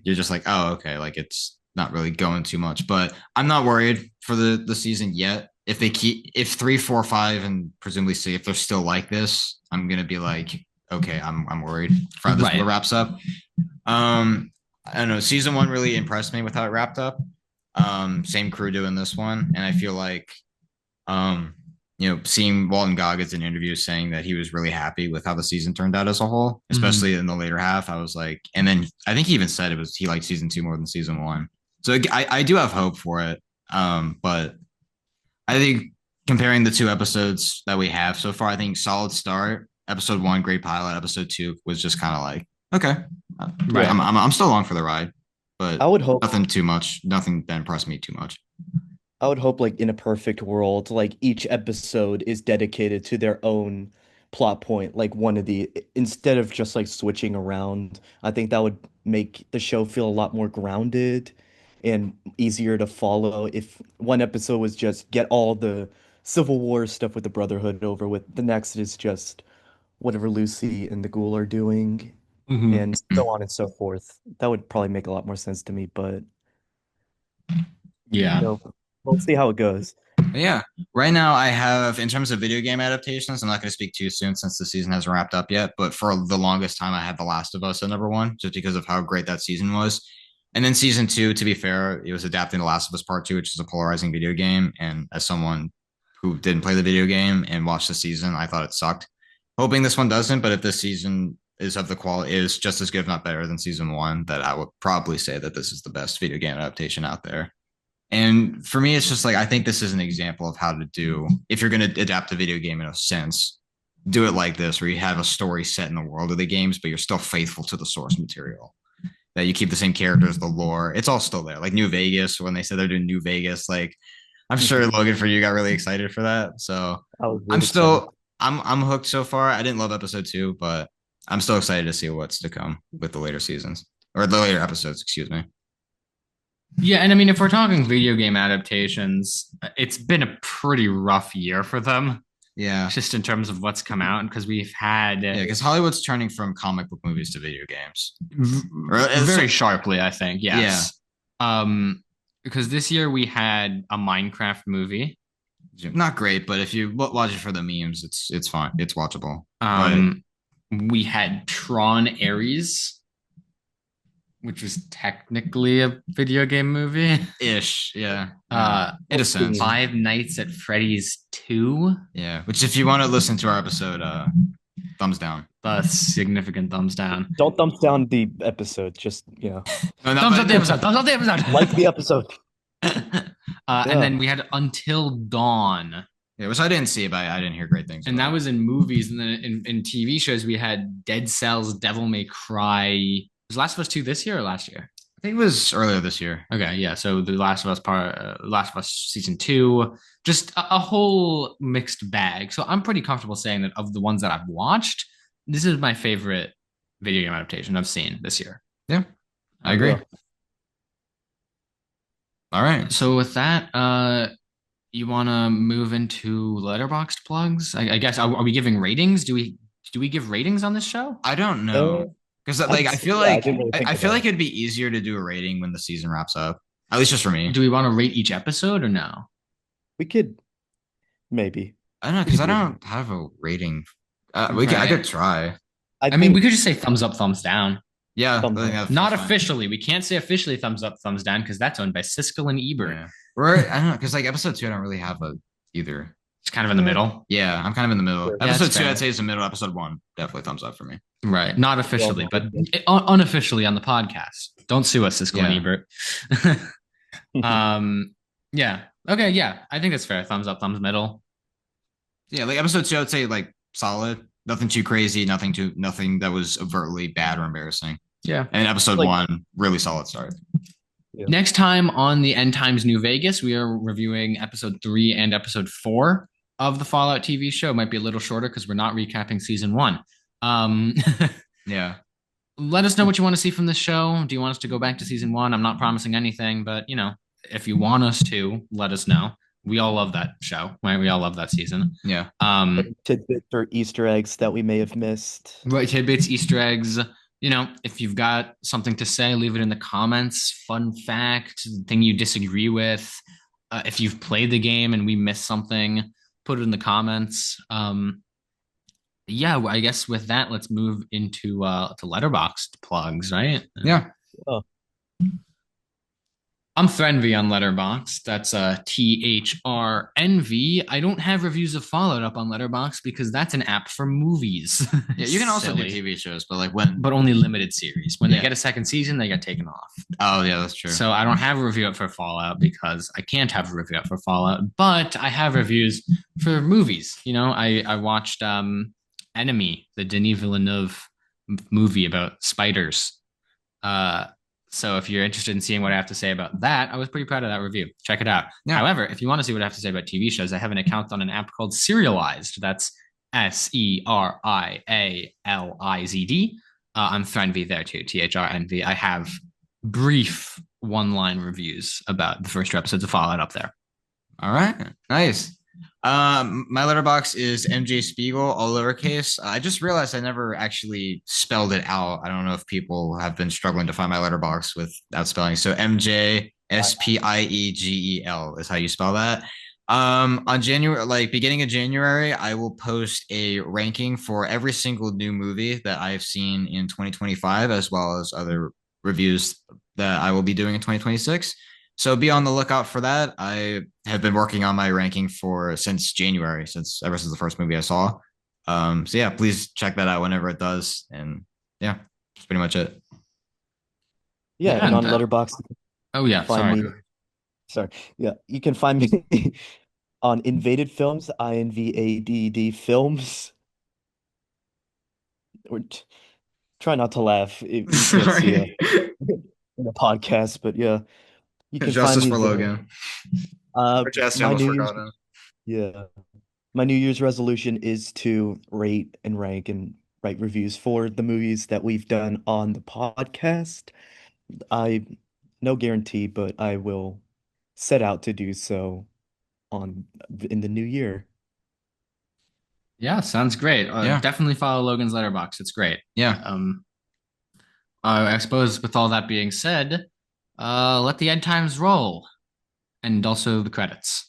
you're just like, oh, okay, like it's not really going too much. But I'm not worried for the season yet. If they keep if 3, 4, 5, and presumably 6, if they're still like this, I'm gonna be like, okay, I'm worried for how this wraps up. I don't know. Season 1 really impressed me with how it wrapped up. Same crew doing this one, and I feel like, seeing Walton Goggins in interviews saying that he was really happy with how the season turned out as a whole, especially in the later half. I was like, and then I think he even said he liked season 2 more than season 1. So I do have hope for it. But I think comparing the 2 episodes that we have so far, I think solid start. Episode 1, great pilot. Episode 2 was just kind of like, okay, right. I'm still along for the ride, but I would hope nothing too much. Nothing that impressed me too much. I would hope like in a perfect world, like each episode is dedicated to their own plot point, like one of the instead of just like switching around. I think that would make the show feel a lot more grounded and easier to follow if one episode was just get all the Civil War stuff with the Brotherhood over with. The next is just whatever Lucy and the Ghoul are doing Mm-hmm. and so on and so forth. That would probably make a lot more sense to me, but Yeah. We'll see how it goes. But yeah, right now I have, in terms of video game adaptations, I'm not going to speak too soon since the season hasn't wrapped up yet. But for the longest time, I had The Last of Us at number 1, just because of how great that season was. And then season 2, to be fair, it was adapting The Last of Us Part 2, which is a polarizing video game. And as someone who didn't play the video game and watched the season, I thought it sucked. Hoping this one doesn't, but if this season is of the quality, is just as good, if not better than season 1, that I would probably say that this is the best video game adaptation out there. And for me, it's just like, I think this is an example of how to do, if you're going to adapt a video game in a sense, do it like this, where you have a story set in the world of the games, but you're still faithful to the source material. That you keep the same characters, the lore, it's all still there. Like New Vegas, when they said they're doing New Vegas, like I'm sure Logan, for you, got really excited for that. So I'm still, I'm hooked so far. I didn't love episode 2, but I'm still excited to see what's to come with the later seasons, or the later episodes, excuse me. Yeah, and I mean, if we're talking video game adaptations, it's been a pretty rough year for them. Yeah. Just in terms of what's come out, because we've had because Hollywood's turning from comic book movies to video games very sharply, I think. Yes. Yeah. Because this year we had a Minecraft movie. Not great, but if you watch it for the memes, it's fine. It's watchable. We had Tron Ares, which was technically a video game movie. Ish, yeah. In a sense. Five Nights at Freddy's 2. Yeah, which if you want to listen to our episode, thumbs down. A significant thumbs down. Don't thumbs down the episode, just, No, thumbs up the episode. Thumbs up the episode. Like the episode. And then we had Until Dawn. Yeah, which I didn't see, but I didn't hear great things. And that was in movies. And then in TV shows, we had Dead Cells, Devil May Cry. Was Last of Us 2 this year or last year? I think it was earlier this year. Okay, yeah. So the Last of Us season 2, just a whole mixed bag. So I'm pretty comfortable saying that of the ones that I've watched, this is my favorite video game adaptation I've seen this year. Yeah, I agree. All right. So with that, you want to move into letterboxed plugs? I guess are we giving ratings? Do we give ratings on this show? I don't know. Because I feel like it'd be easier to do a rating when the season wraps up. At least just for me. Do we want to rate each episode or no? We could maybe. I don't know, because I don't have a rating. I could try. I mean, we could just say thumbs up, thumbs down. Yeah, not officially. We can't say officially thumbs up, thumbs down because that's owned by Siskel and Ebert. Yeah. Or I don't know, because like episode 2, I don't really have a either. It's kind of in the middle. Yeah, I'm kind of in the middle. Sure. Yeah, it's Episode two, I'd fair. say, is the middle. Episode one, definitely thumbs up for me. Right. Not Well officially, but noted. unofficially on the podcast. Don't sue us, this Glenn Yeah. Ebert. Yeah. Okay. Yeah. I think that's fair. Thumbs up, thumbs middle. Yeah, like episode two, I would say like solid. Nothing too crazy, nothing that was overtly bad or embarrassing. Yeah. And episode Like, one, really solid start. yeah. Next time on the End Times New Vegas, we are reviewing episode 3 and episode 4 of the Fallout TV show. It might be a little shorter because we're not recapping season 1. Um, Yeah. let us know what you want to see from this show. Do you want us to go back to season 1? I'm not promising anything, but if you want us to, let us know. We all love that show, right? We all love that season. Yeah. Tidbits or Easter eggs that we may have missed. Right, tidbits, Easter eggs. If you've got something to say, leave it in the comments. Fun fact, thing you disagree with. If you've played the game and we missed something, put it in the comments. Yeah, I guess with that, let's move into to Letterboxd plugs, right? Yeah. Oh, I'm Threnv on Letterboxd. That's THRNV. I don't have reviews of Fallout up on Letterboxd because that's an app for movies. Yeah, you can also do Silly. TV shows, but like when But only limited series. When they Yeah. get a second season, they get taken off. Oh yeah, that's true. So I don't have a review up for Fallout because I can't have a review up for Fallout, but I have reviews for movies. I watched Enemy, the Denis Villeneuve movie about spiders. So if you're interested in seeing what I have to say about that, I was pretty proud of that review. Check it out. Yeah. However, if you want to see what I have to say about TV shows, I have an account on an app called Serialized. That's SERIALIZD. I'm Threnv there too, THRNV. I have brief one-line reviews about the first 2 episodes of Fallout up there. All right, nice. My letterbox is MJ Spiegel, all lowercase. I just realized I never actually spelled it out. I don't know if people have been struggling to find my letterbox without spelling. So MJSPIEGEL is how you spell that. On January, like beginning of January, I will post a ranking for every single new movie that I've seen in 2025, as well as other reviews that I will be doing in 2026. So be on the lookout for that. I have been working on my ranking since January, ever since the first movie I saw. So yeah, please check that out whenever it does. And yeah, that's pretty much it. yeah, Yeah, and on and, Letterboxd, Oh yeah, find sorry. me. Sorry. Yeah, you can find me on Invaded Films, INVADD Films. Or try not to laugh if you can't see Sorry. in a podcast, but yeah, you can find Justice me for there. Logan. Which I My almost New Year's, forgotten. yeah, my New Year's resolution is to rate and rank and write reviews for the movies that we've done on the podcast. I no guarantee, but I will set out to do so on in the new year. Yeah, sounds great. Yeah. Definitely follow Logan's Letterbox. It's great. Yeah. I suppose with all that being said, let the end times roll and also the credits.